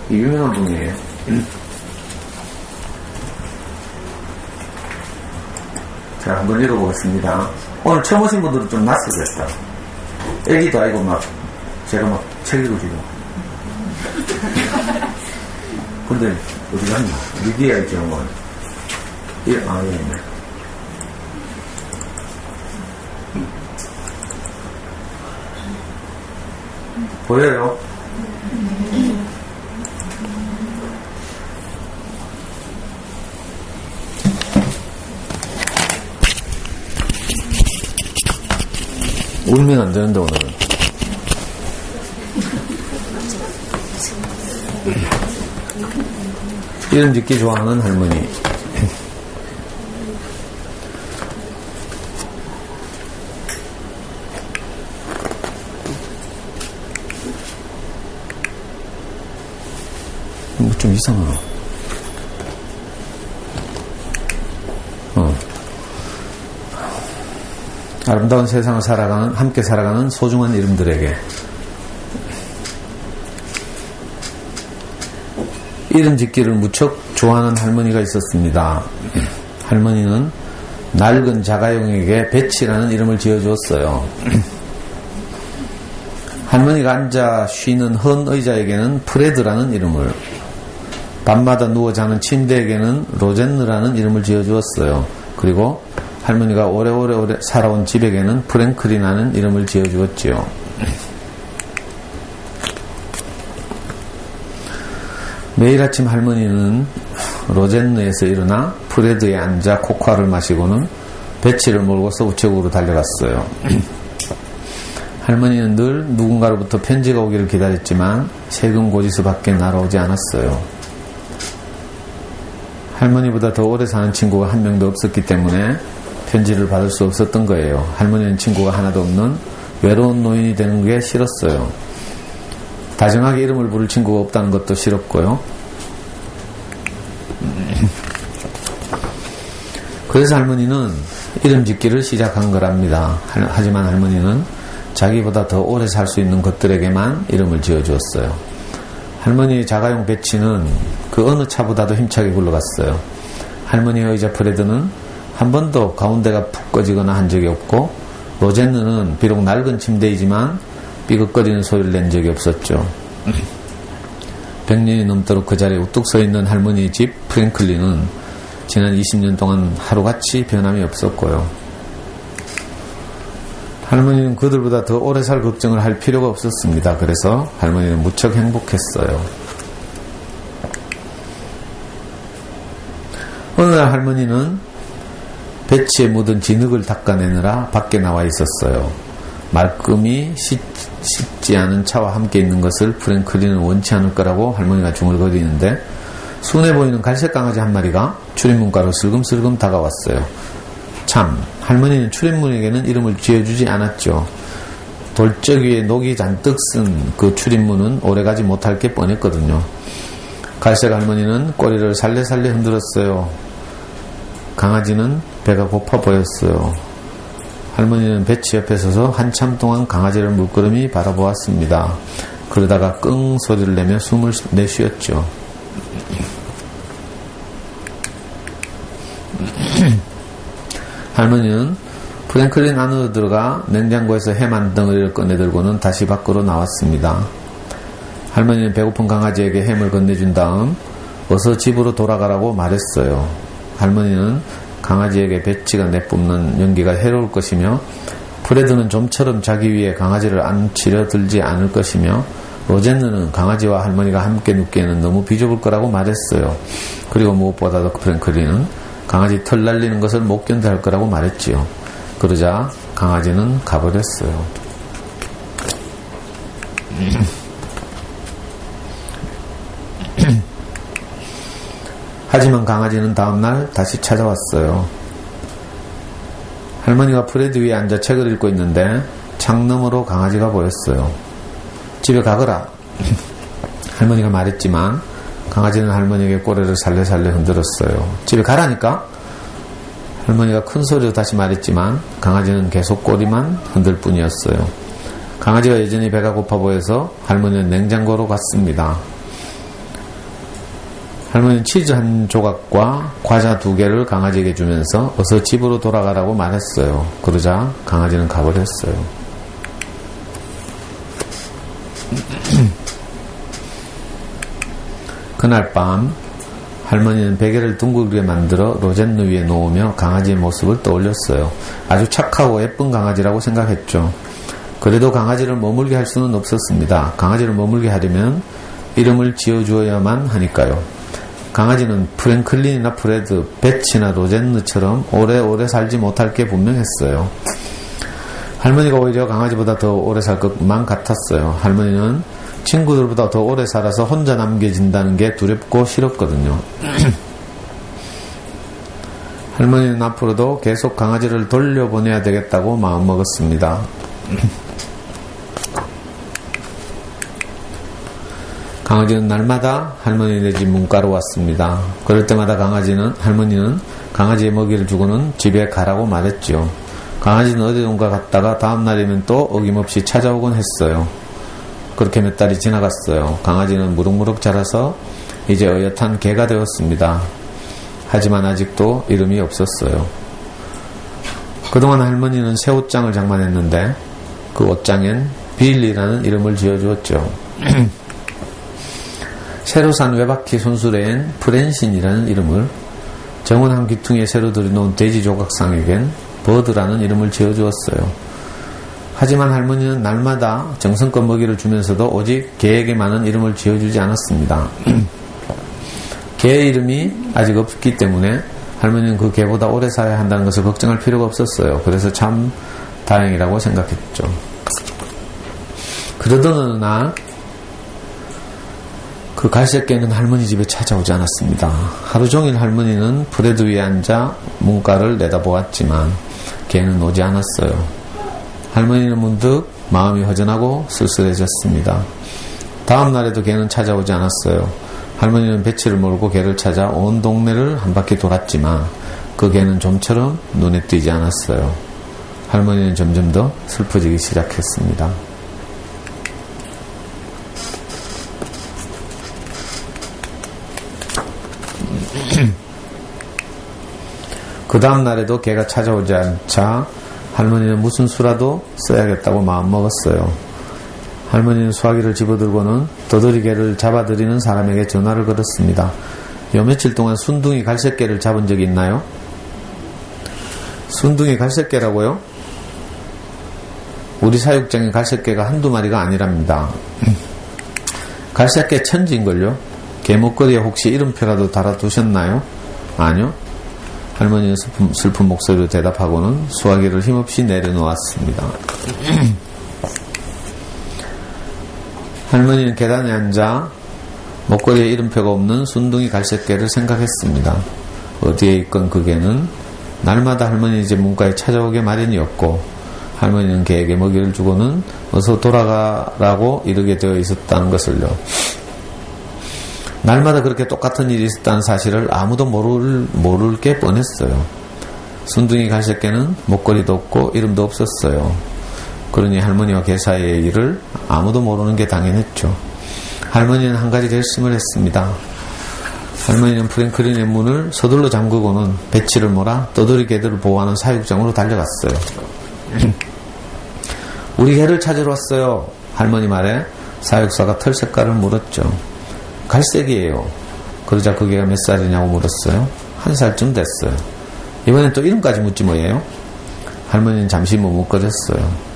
이 유명한 분이에요. 자, 한번 읽어보겠습니다. 오늘 처음 오신 분들은 좀 낯설겠다. 애기도 아니고 막 제가 막 책 읽어주고. 근데 어디 갔나? 리디아 있죠, 뭐. 예, 예. 보여요? 울면 안 되는데, 오늘은. 이름 짓기 좋아하는 할머니. 좀 이상하나. 아름다운 세상을 함께 살아가는 소중한 이름들에게. 이름 짓기를 무척 좋아하는 할머니가 있었습니다. 할머니는 낡은 자가용에게 배치라는 이름을 지어주었어요. 할머니가 앉아 쉬는 헌 의자에게는 프레드라는 이름을, 밤마다 누워 자는 침대에게는 로젠느라는 이름을 지어주었어요. 그리고 할머니가 오래오래 살아온 집에게는 프랭클이라는 이름을 지어주었지요. 매일 아침 할머니는 로젠느에서 일어나 프레드에 앉아 코코아를 마시고는 배치를 몰고서 우체국으로 달려갔어요. 할머니는 늘 누군가로부터 편지가 오기를 기다렸지만 세금 고지서밖에 날아오지 않았어요. 할머니보다 더 오래 사는 친구가 한 명도 없었기 때문에 편지를 받을 수 없었던 거예요. 할머니는 친구가 하나도 없는 외로운 노인이 되는 게 싫었어요. 다정하게 이름을 부를 친구가 없다는 것도 싫었고요. 그래서 할머니는 이름 짓기를 시작한 거랍니다. 하지만 할머니는 자기보다 더 오래 살 수 있는 것들에게만 이름을 지어주었어요. 할머니의 자가용 배치는 그 어느 차보다도 힘차게 굴러갔어요. 할머니의 의자 프레드는 한 번도 가운데가 푹 꺼지거나 한 적이 없고, 로젠느는 비록 낡은 침대이지만 삐걱거리는 소리를 낸 적이 없었죠. 100년이 넘도록 그 자리에 우뚝 서 있는 할머니의 집 프랭클린은 지난 20년 동안 하루같이 변함이 없었고요. 할머니는 그들보다 더 오래 살 걱정을 할 필요가 없었습니다. 그래서 할머니는 무척 행복했어요. 어느 날 할머니는 배치에 묻은 진흙을 닦아내느라 밖에 나와 있었어요. 말끔히 씻지 않은 차와 함께 있는 것을 프랭클린은 원치 않을 거라고 할머니가 중얼거리는데, 순해 보이는 갈색 강아지 한 마리가 출입문가로 슬금슬금 다가왔어요. 참, 할머니는 출입문에게는 이름을 지어주지 않았죠. 돌적 위에 녹이 잔뜩 쓴 그 출입문은 오래가지 못할 게 뻔했거든요. 갈색 할머니는 꼬리를 살레살레 흔들었어요. 강아지는 배가 고파 보였어요. 할머니는 배치 옆에 서서 한참 동안 강아지를 물끄러미 바라보았습니다. 그러다가 끙 소리를 내며 숨을 내쉬었죠. 할머니는 프랭클린 안으로 들어가 냉장고에서 햄 한 덩어리를 꺼내들고는 다시 밖으로 나왔습니다. 할머니는 배고픈 강아지에게 햄을 건네준 다음 어서 집으로 돌아가라고 말했어요. 할머니는 강아지에게 배치가 내뿜는 연기가 해로울 것이며, 프레드는 좀처럼 자기 위에 강아지를 안치려 들지 않을 것이며, 로젠느는 강아지와 할머니가 함께 눕기에는 너무 비좁을 거라고 말했어요. 그리고 무엇보다도 프랭클린은 강아지 털 날리는 것을 못 견뎌할 거라고 말했지요. 그러자 강아지는 가버렸어요. 하지만 강아지는 다음날 다시 찾아왔어요. 할머니가 프레드 위에 앉아 책을 읽고 있는데 창 너머로 강아지가 보였어요. 집에 가거라. 할머니가 말했지만 강아지는 할머니에게 꼬리를 살레살레 흔들었어요. 집에 가라니까? 할머니가 큰 소리로 다시 말했지만 강아지는 계속 꼬리만 흔들 뿐이었어요. 강아지가 여전히 배가 고파 보여서 할머니는 냉장고로 갔습니다. 할머니는 치즈 한 조각과 과자 2개를 강아지에게 주면서 어서 집으로 돌아가라고 말했어요. 그러자 강아지는 가버렸어요. 그날 밤 할머니는 베개를 둥글게 만들어 로젠느 위에 놓으며 강아지의 모습을 떠올렸어요. 아주 착하고 예쁜 강아지라고 생각했죠. 그래도 강아지를 머물게 할 수는 없었습니다. 강아지를 머물게 하려면 이름을 지어주어야만 하니까요. 강아지는 프랭클린이나 프레드, 배치나 로젠느처럼 오래오래 살지 못할 게 분명했어요. 할머니가 오히려 강아지보다 더 오래 살 것만 같았어요. 할머니는 친구들보다 더 오래 살아서 혼자 남겨진다는 게 두렵고 싫었거든요. 할머니는 앞으로도 계속 강아지를 돌려보내야 되겠다고 마음먹었습니다. 강아지는 날마다 할머니네 집 문가로 왔습니다. 그럴 때마다 할머니는 강아지의 먹이를 주고는 집에 가라고 말했죠. 강아지는 어디론가 갔다가 다음 날이면 또 어김없이 찾아오곤 했어요. 그렇게 몇 달이 지나갔어요. 강아지는 무럭무럭 자라서 이제 어엿한 개가 되었습니다. 하지만 아직도 이름이 없었어요. 그동안 할머니는 새 옷장을 장만했는데 그 옷장엔 빌리라는 이름을 지어주었죠. 새로 산 외바퀴 손수레엔 프렌신이라는 이름을, 정원한 귀퉁이에 새로 들여놓은 돼지 조각상에겐 버드라는 이름을 지어주었어요. 하지만 할머니는 날마다 정성껏 먹이를 주면서도 오직 개에게만은 이름을 지어주지 않았습니다. 개의 이름이 아직 없기 때문에 할머니는 그 개보다 오래 살아야 한다는 것을 걱정할 필요가 없었어요. 그래서 참 다행이라고 생각했죠. 그러던 어느 날 그 갈색 개는 할머니 집에 찾아오지 않았습니다. 하루 종일 할머니는 프레드 위에 앉아 문가를 내다보았지만 개는 오지 않았어요. 할머니는 문득 마음이 허전하고 쓸쓸해졌습니다. 다음 날에도 개는 찾아오지 않았어요. 할머니는 배치를 몰고 개를 찾아 온 동네를 한 바퀴 돌았지만 그 개는 좀처럼 눈에 띄지 않았어요. 할머니는 점점 더 슬퍼지기 시작했습니다. 그 다음 날에도 개가 찾아오지 않자 할머니는 무슨 수라도 써야겠다고 마음먹었어요. 할머니는 수화기를 집어들고는 도돌이 개를 잡아들이는 사람에게 전화를 걸었습니다. 요 며칠 동안 순둥이 갈색개를 잡은 적이 있나요? 순둥이 갈색개라고요? 우리 사육장에 갈색개가 한두 마리가 아니랍니다. 갈색개 천지인걸요? 개 목걸이에 혹시 이름표라도 달아두셨나요? 아니요. 할머니는 슬픈 목소리로 대답하고는 수화기를 힘없이 내려놓았습니다. 할머니는 계단에 앉아 목걸이에 이름표가 없는 순둥이 갈색개를 생각했습니다. 어디에 있건 그 개는 날마다 할머니 집 문가에 찾아오게 마련이었고 할머니는 개에게 먹이를 주고는 어서 돌아가라고 이르게 되어 있었다는 것을요. 날마다 그렇게 똑같은 일이 있었다는 사실을 아무도 모를 게 뻔했어요. 순둥이 갈색개는 목걸이도 없고 이름도 없었어요. 그러니 할머니와 개 사이의 일을 아무도 모르는 게 당연했죠. 할머니는 한 가지 결심을 했습니다. 할머니는 프랭클린의 문을 서둘러 잠그고는 배치를 몰아 떠돌이 개들을 보호하는 사육장으로 달려갔어요. 우리 개를 찾으러 왔어요. 할머니 말에 사육사가 털 색깔을 물었죠. 갈색이에요. 그러자 그 개가 몇 살이냐고 물었어요. 1살쯤 됐어요. 이번엔 또 이름까지 묻지 뭐예요? 할머니는 잠시 머뭇거렸어요.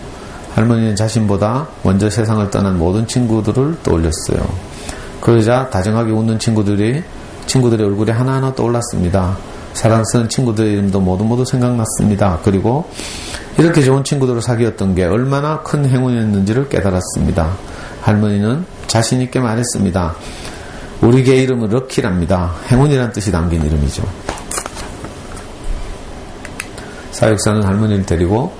할머니는 자신보다 먼저 세상을 떠난 모든 친구들을 떠올렸어요. 그러자 다정하게 웃는 친구들의 얼굴이 하나하나 떠올랐습니다. 사랑스러운 친구들의 이름도 모두 생각났습니다. 그리고 이렇게 좋은 친구들을 사귀었던 게 얼마나 큰 행운이었는지를 깨달았습니다. 할머니는 자신있게 말했습니다. 우리 개 이름은 럭키랍니다. 행운이란 뜻이 담긴 이름이죠. 사육사는 할머니를 데리고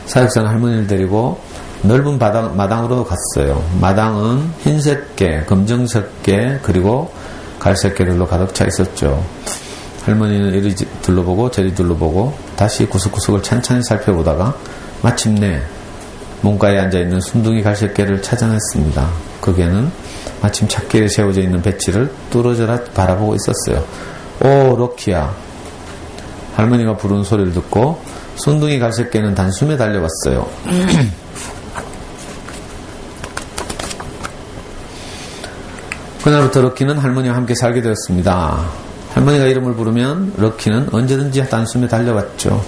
사육사는 할머니를 데리고 넓은 마당으로 갔어요. 마당은 흰색 개, 검정색 개, 그리고 갈색 개들로 가득 차 있었죠. 할머니는 이리 둘러보고 저리 둘러보고 다시 구석구석을 찬찬히 살펴보다가 마침내 문가에 앉아있는 순둥이 갈색 개를 찾아냈습니다. 그 개는 마침 찻길에 세워져 있는 배치를 뚫어져라 바라보고 있었어요. 오, 럭키야. 할머니가 부르는 소리를 듣고 순둥이 갈색 개는 단숨에 달려왔어요. 그날부터 럭키는 할머니와 함께 살게 되었습니다. 할머니가 이름을 부르면 럭키는 언제든지 단숨에 달려왔죠.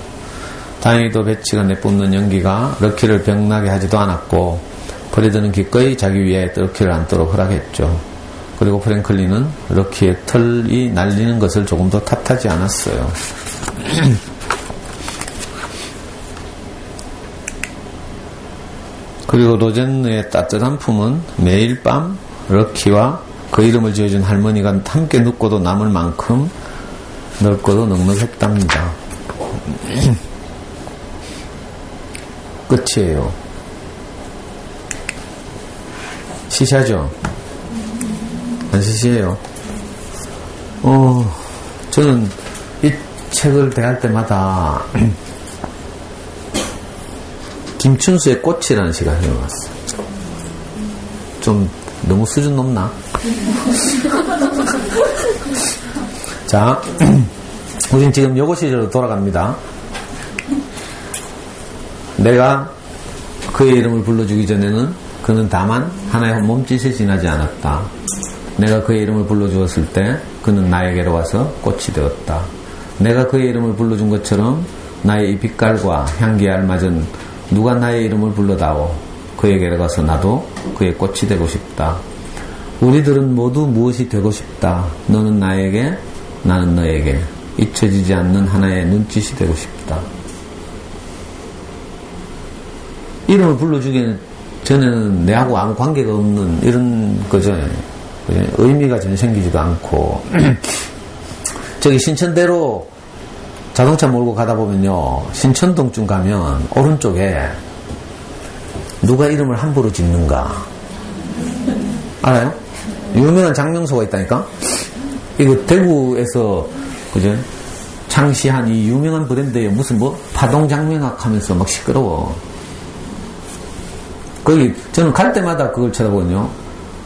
다행히도 배치가 내뿜는 연기가 럭키를 병나게 하지도 않았고 프레드는 기꺼이 자기 위에 럭키를 앉도록 허락했죠. 그리고 프랭클린은 럭키의 털이 날리는 것을 조금도 탓하지 않았어요. 그리고 로젠느의 따뜻한 품은 매일 밤 럭키와 그 이름을 지어준 할머니가 함께 눕고도 남을 만큼 넓고도 넉넉했답니다. 끝이에요. 시시하죠? 안 시시해요? 저는 이 책을 대할 때마다 김춘수의 꽃이라는 시가 흘러왔어요. 좀 너무 수준 높나? 자, 우린 지금 요거 시절로 돌아갑니다. 내가 그의 이름을 불러주기 전에는 그는 다만 하나의 몸짓에 지나지 않았다. 내가 그의 이름을 불러주었을 때 그는 나에게로 와서 꽃이 되었다. 내가 그의 이름을 불러준 것처럼 나의 이 빛깔과 향기에 알맞은 누가 나의 이름을 불러다오. 그에게로 가서 나도 그의 꽃이 되고 싶다. 우리들은 모두 무엇이 되고 싶다. 너는 나에게, 나는 너에게 잊혀지지 않는 하나의 눈짓이 되고 싶다. 이름을 불러주기 전에는 내하고 아무 관계가 없는 이런 거죠. 의미가 전혀 생기지도 않고 저기 신천대로 자동차 몰고 가다 보면요, 신천동쯤 가면 오른쪽에 누가 이름을 함부로 짓는가? 알아요? 유명한 장명소가 있다니까? 이거 대구에서, 그죠? 창시한 이 유명한 브랜드에 무슨 뭐, 파동장명학 하면서 막 시끄러워. 거기, 저는 갈 때마다 그걸 쳐다보거든요.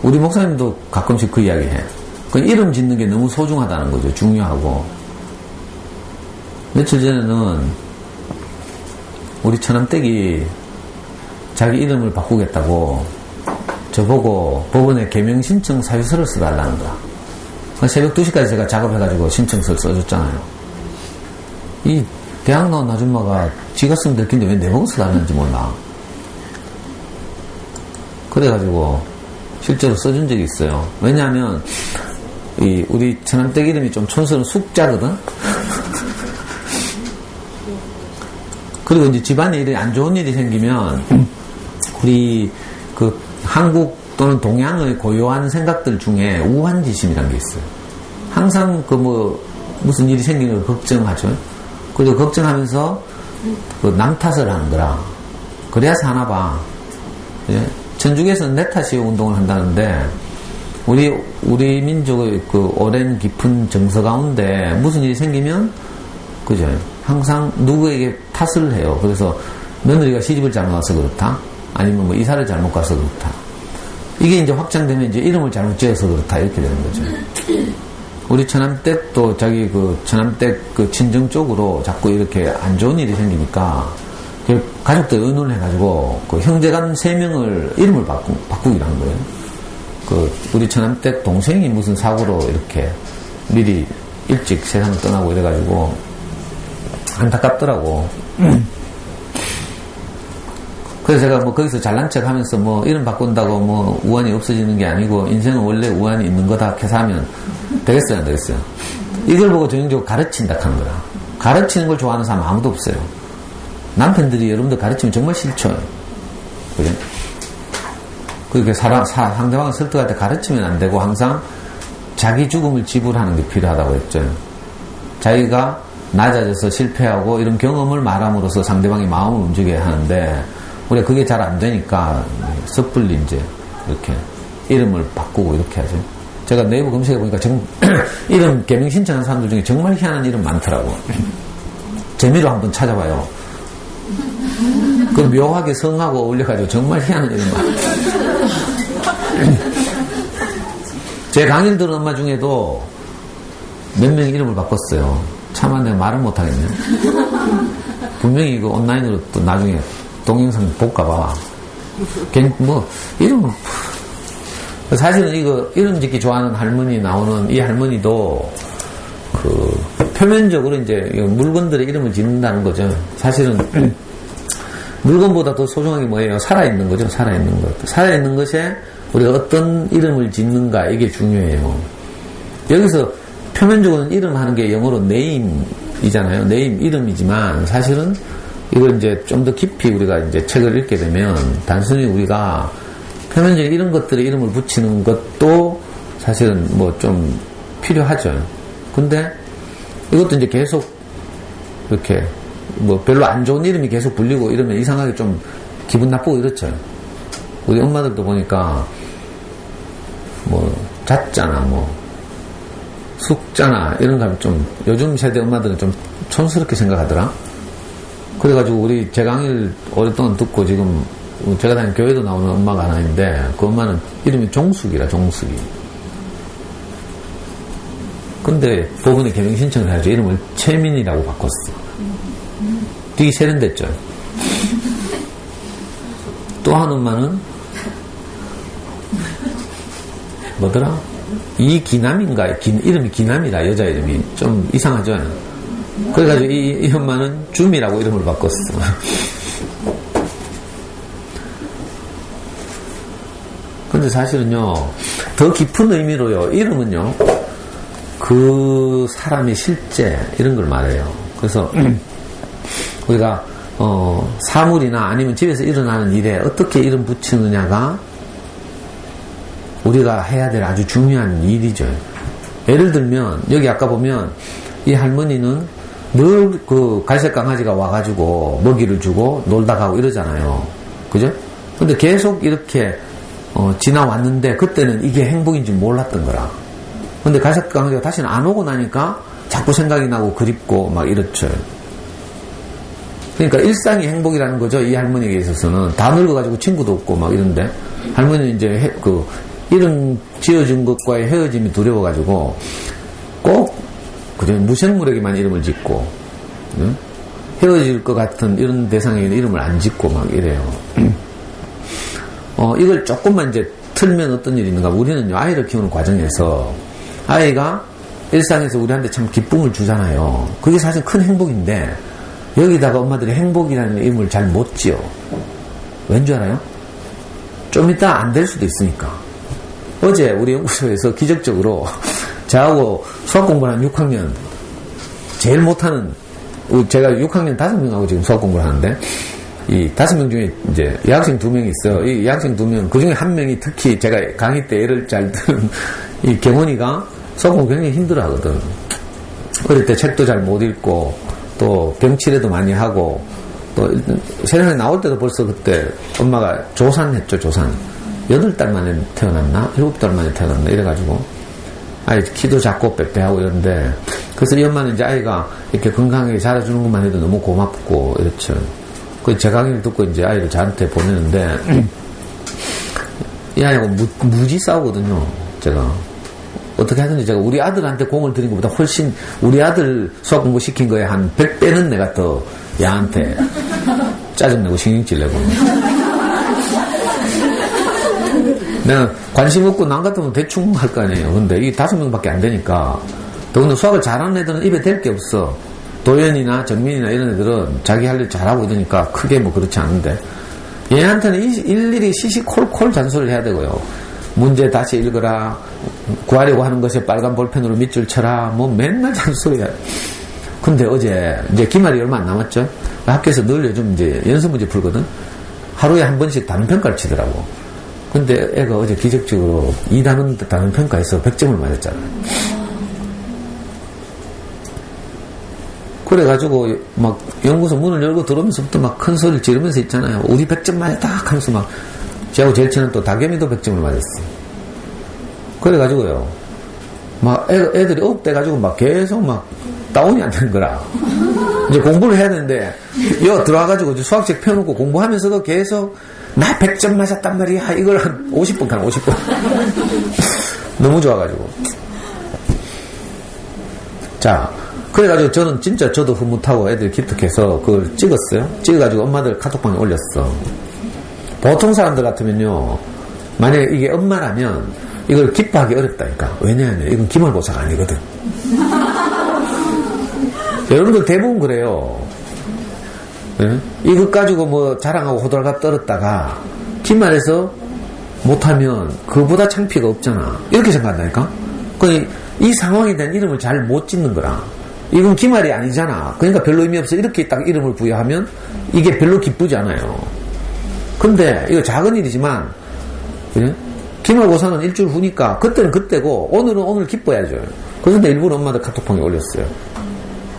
우리 목사님도 가끔씩 그 이야기 해. 그 이름 짓는 게 너무 소중하다는 거죠. 중요하고. 며칠 전에는 우리 처남댁이 자기 이름을 바꾸겠다고 저보고 법원에 개명 신청 사유서를 써달라는 거야. 새벽 2시까지 제가 작업해가지고 신청서를 써줬잖아요. 이 대학 나온 아줌마가 지가 쓰면 될 텐데 왜 내보고 써달라는지 몰라. 그래가지고 실제로 써준 적이 있어요. 왜냐하면 우리 처남댁 이름이 좀 촌스러운 숙자거든. 그리고 이제 집안에 일이 안 좋은 일이 생기면 우리 그 한국 또는 동양의 고유한 생각들 중에 우환지심이라는 게 있어요. 항상 그 뭐 무슨 일이 생기는 걸 걱정하죠. 그리고 걱정하면서 그 남 탓을 하는 거라. 그래야 사나 봐. 예? 천주교에서는 내 탓이요 운동을 한다는데 우리 민족의 그 오랜 깊은 정서 가운데 무슨 일이 생기면 그죠? 항상 누구에게 탓을 해요. 그래서 며느리가 시집을 잘못 와서 그렇다. 아니면 뭐 이사를 잘못 가서 그렇다. 이게 이제 확장되면 이제 이름을 잘못 지어서 그렇다. 이렇게 되는 거죠. 우리 처남댁도 자기 그 처남댁 그 친정 쪽으로 자꾸 이렇게 안 좋은 일이 생기니까 가족들 의논을 해가지고 그 형제간 3명을 이름을 바꾸기로 한 거예요. 그 우리 처남댁 동생이 무슨 사고로 이렇게 미리 일찍 세상을 떠나고 이래가지고 안타깝더라고. 그래서 제가 뭐 거기서 잘난 척 하면서 뭐 이름 바꾼다고 뭐 우환이 없어지는 게 아니고 인생은 원래 우환이 있는 거다 해서 하면 되겠어요, 안 되겠어요? 이걸 보고 전형적으로 가르친다 하는 거라. 가르치는 걸 좋아하는 사람 아무도 없어요. 남편들이 여러분들 가르치면 정말 싫죠. 그래? 그렇게 상대방을 설득할 때 가르치면 안 되고 항상 자기 죽음을 지불하는 게 필요하다고 했죠. 자기가 낮아져서 실패하고 이런 경험을 말함으로써 상대방의 마음을 움직여야 하는데 우리가 그게 잘 안 되니까 섣불리 이제 이렇게 이름을 바꾸고 이렇게 하죠. 제가 네이버 검색해 보니까 이름 개명 신청한 사람들 중에 정말 희한한 이름 많더라고. 재미로 한번 찾아봐요. 그 묘하게 성하고 어울려가지고 정말 희한한 이름 많아요. 제 강의를 들은 엄마 중에도 몇 명이 이름을 바꿨어요. 차마 내가 말은 못하겠네. 분명히 이거 온라인으로 또 나중에 동영상 볼까봐. 뭐, 이름은, 사실은 이거, 이름 짓기 좋아하는 할머니 나오는 이 할머니도, 표면적으로 이제 물건들의 이름을 짓는다는 거죠. 사실은, 물건보다 더 소중한 게 뭐예요? 살아있는 거죠. 살아있는 것. 살아있는 것에 우리가 어떤 이름을 짓는가, 이게 중요해요. 여기서 표면적으로는 이름 하는 게 영어로 네임이잖아요. 네임, 이름이지만, 사실은, 이걸 이제 좀 더 깊이 우리가 이제 책을 읽게 되면 단순히 우리가 표면적인 이런 것들의 이름을 붙이는 것도 사실은 뭐 좀 필요하죠. 근데 이것도 이제 계속 이렇게 뭐 별로 안 좋은 이름이 계속 불리고 이러면 이상하게 좀 기분 나쁘고 이렇죠. 우리 엄마들도 보니까 뭐 잣자나 뭐 숙자나 이런 거 좀 요즘 세대 엄마들은 좀 촌스럽게 생각하더라. 그래가지고 우리 제 강의를 오랫동안 듣고 지금 제가 다니는 교회도 나오는 엄마가 하나 있는데 그 엄마는 이름이 종숙이라 종숙이. 근데 법원에 개명 신청을 해가지고 이름을 최민이라고 바꿨어. 되게 세련됐죠. 또 한 엄마는 뭐더라? 이기남인가? 이름이 기남이라 여자 이름이 좀 이상하죠. 그래가지고 이 엄마는 줌이라고 이름을 바꿨어. 근데 사실은요, 더 깊은 의미로요, 이름은요, 그 사람의 실제, 이런 걸 말해요. 그래서, 우리가, 사물이나 아니면 집에서 일어나는 일에 어떻게 이름 붙이느냐가 우리가 해야 될 아주 중요한 일이죠. 예를 들면, 여기 아까 보면, 이 할머니는 늘 그 갈색 강아지가 와가지고 먹이를 주고 놀다 가고 이러잖아요. 그죠? 근데 계속 이렇게 지나왔는데 그때는 이게 행복인 줄 몰랐던 거라. 근데 가족 관계가 다시는 안 오고 나니까 자꾸 생각이 나고 그립고 막 이렇죠. 그러니까 일상이 행복이라는 거죠. 이 할머니에게 있어서는. 다 늙어가지고 친구도 없고 막 이런데 할머니는 이제 이름 지어준 것과의 헤어짐이 두려워가지고 꼭 그저 무생물에게만 이름을 짓고, 응? 헤어질 것 같은 이런 대상에게는 이름을 안 짓고 막 이래요. 이걸 조금만 이제 틀면 어떤 일이 있는가. 우리는요, 아이를 키우는 과정에서 아이가 일상에서 우리한테 참 기쁨을 주잖아요. 그게 사실 큰 행복인데 여기다가 엄마들이 행복이라는 이름을 잘 못 지어. 왠 줄 알아요? 좀 이따 안 될 수도 있으니까. 어제 우리 연구소에서 기적적으로 저하고 수학 공부를 한 6학년 제일 못하는, 제가 6학년 5명하고 지금 수학 공부를 하는데 이 5명 중에 이제 여학생 2명이 있어요. 이 여학생 2명, 그 중에 1명이 특히 제가 강의 때 애를 잘 든 이 경원이가 수학 공부 굉장히 힘들어 하거든. 어릴 때 책도 잘 못 읽고 또 병치레도 많이 하고 또 세상에 나올 때도 벌써 그때 엄마가 조산했죠. 조산 8달 만에 태어났나 7달 만에 태어났나 이래가지고 아이 키도 작고 빼빼하고 이런데, 그래서 이 엄마는 이제 아이가 이렇게 건강하게 자라주는 것만 해도 너무 고맙고 이렇죠. 그 제 강의를 듣고 이제 아이를 저한테 보내는데 이 아이하고 무지 싸우거든요. 제가 어떻게 하든지 제가 우리 아들한테 공을 들인 것보다 훨씬 우리 아들 수학 공부 시킨 거에 한 100배는 내가 더 얘한테 짜증내고 신경질 내고. 내가 관심 없고 남 같으면 대충 할 거 아니에요. 근데 이 5명밖에 안 되니까. 더군다나 수학을 잘하는 애들은 입에 댈 게 없어. 도연이나 정민이나 이런 애들은 자기 할 일 잘하고 이러니까 크게 뭐 그렇지 않은데 얘한테는 일일이 시시콜콜 잔소리를 해야 되고요. 문제 다시 읽어라, 구하려고 하는 것에 빨간 볼펜으로 밑줄 쳐라, 뭐 맨날 잔소리야. 근데 어제 이제 기말이 얼마 안 남았죠. 학교에서 늘 요즘 이제 연습 문제 풀거든. 하루에 한 번씩 단원 평가를 치더라고. 근데 애가 어제 기적적으로 2단원 단원 평가에서 100점을 맞았잖아. 그래가지고 막 연구소 문을 열고 들어오면서부터 막 큰 소리를 지르면서 있잖아요. 우리 100점 맞았다 하면서 막, 저하고 제일 친한 또 다겸이도 100점을 맞았어. 그래가지고요, 막 애들이 업돼가지고 막 계속 막 다운이 안 되는 거라. 이제 공부를 해야 되는데 여 들어와가지고 수학책 펴놓고 공부하면서도 계속 나 100점 맞았단 말이야. 이걸 한 50분 가나 50분. 너무 좋아가지고. 자, 그래가지고 저는 진짜 저도 흐뭇하고 애들 기특해서 그걸 찍었어요. 찍어가지고 엄마들 카톡방에 올렸어. 보통 사람들 같으면요, 만약에 이게 엄마라면 이걸 기뻐하기 어렵다니까. 왜냐하면 이건 기말고사가 아니거든. 여러분들 대부분 그래요. 네? 이것 가지고 뭐 자랑하고 호들갑 떨었다가 기말에서 못하면 그보다 창피가 없잖아. 이렇게 생각한다니까. 이 상황에 대한 이름을 잘 못 짓는 거라. 이건 기말이 아니잖아. 그러니까 별로 의미 없어. 이렇게 딱 이름을 부여하면 이게 별로 기쁘지 않아요. 근데 이거 작은 일이지만, 예? 기말고사는 일주일 후니까 그때는 그때고 오늘은 오늘 기뻐야죠. 그래서 일부러 엄마들 카톡방에 올렸어요.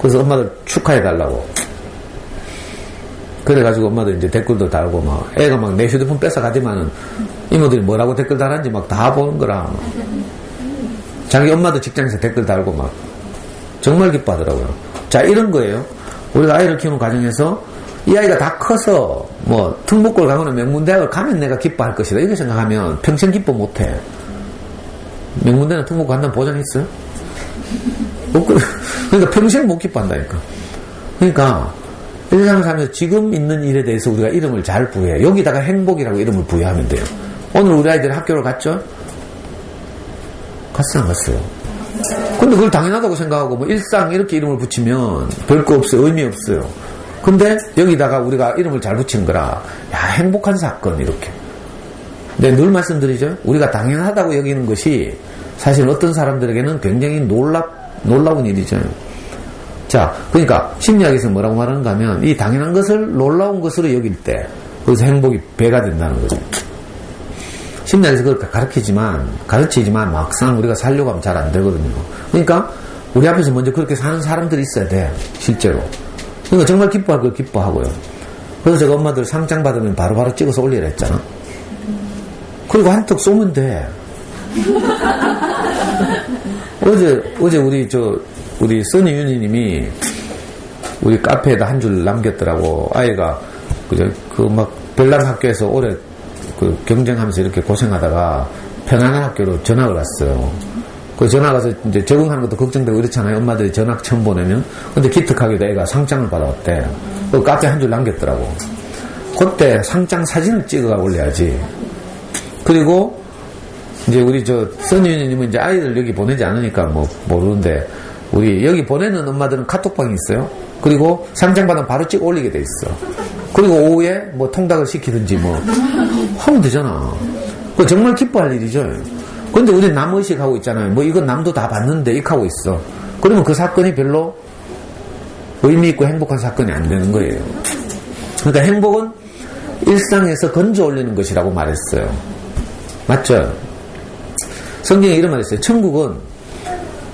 그래서 엄마들 축하해달라고. 그래가지고 엄마들 이제 댓글도 달고 막, 애가 막 내 휴대폰 뺏어가지만은 이모들이 뭐라고 댓글 달았는지 막 다 보는 거라. 자기 엄마도 직장에서 댓글 달고 막 정말 기뻐하더라고요. 자, 이런 거예요. 우리가 아이를 키우는 과정에서 이 아이가 다 커서 뭐 특목고를 가거나 명문대학을 가면 내가 기뻐할 것이다 이렇게 생각하면 평생 기뻐 못해. 명문대나 특목고 간다는 보장 있어요? 그러니까 평생 못 기뻐한다니까. 그러니까 일상을 살면서 지금 있는 일에 대해서 우리가 이름을 잘 부여해. 여기다가 행복이라고 이름을 부여하면 돼요. 오늘 우리 아이들이 학교를 갔죠? 갔어요, 안 갔어요? 근데 그걸 당연하다고 생각하고 뭐 일상 이렇게 이름을 붙이면 별거 없어요. 의미 없어요. 근데 여기다가 우리가 이름을 잘 붙이는 거라, 야, 행복한 사건 이렇게. 근데 늘 말씀드리죠. 우리가 당연하다고 여기는 것이 사실 어떤 사람들에게는 굉장히 놀라운 일이죠. 자, 그러니까 심리학에서 뭐라고 말하는가 하면 이 당연한 것을 놀라운 것으로 여길 때 거기서 행복이 배가 된다는 거죠. 심리학에서 그걸 가르치지만 막상 우리가 살려고 하면 잘 안 되거든요. 그러니까 우리 앞에서 먼저 그렇게 사는 사람들이 있어야 돼, 실제로. 그러니까 정말 기뻐할 걸 기뻐하고요. 그래서 제가 엄마들 상장 받으면 바로바로 찍어서 올리라 했잖아. 그리고 한턱 쏘면 돼. 어제 우리 써니윤희님이 우리 카페에다 한 줄 남겼더라고. 아이가 막 별난 학교에서 오래 경쟁하면서 이렇게 고생하다가 편안한 학교로 전학을 왔어요. 그 전학 가서 이제 적응하는 것도 걱정되고 이렇잖아요. 엄마들이 전학 처음 보내면. 근데 기특하게도 애가 상장을 받아왔대. 그 카페에 한 줄 남겼더라고. 그때 상장 사진을 찍어가 올려야지. 그리고 이제 우리 써니윤희님은 이제 아이들 여기 보내지 않으니까 뭐 모르는데, 우리 여기 보내는 엄마들은 카톡방이 있어요. 그리고 상장받으면 바로 찍어 올리게 돼 있어. 그리고 오후에 뭐 통닭을 시키든지 뭐 하면 되잖아. 그거 정말 기뻐할 일이죠. 근데 우리 남의식하고 있잖아요. 뭐 이건 남도 다 봤는데 이렇게 하고 있어. 그러면 그 사건이 별로 의미 있고 행복한 사건이 안 되는 거예요. 그러니까 행복은 일상에서 건져 올리는 것이라고 말했어요. 맞죠? 성경에 이런 말이 있어요. 천국은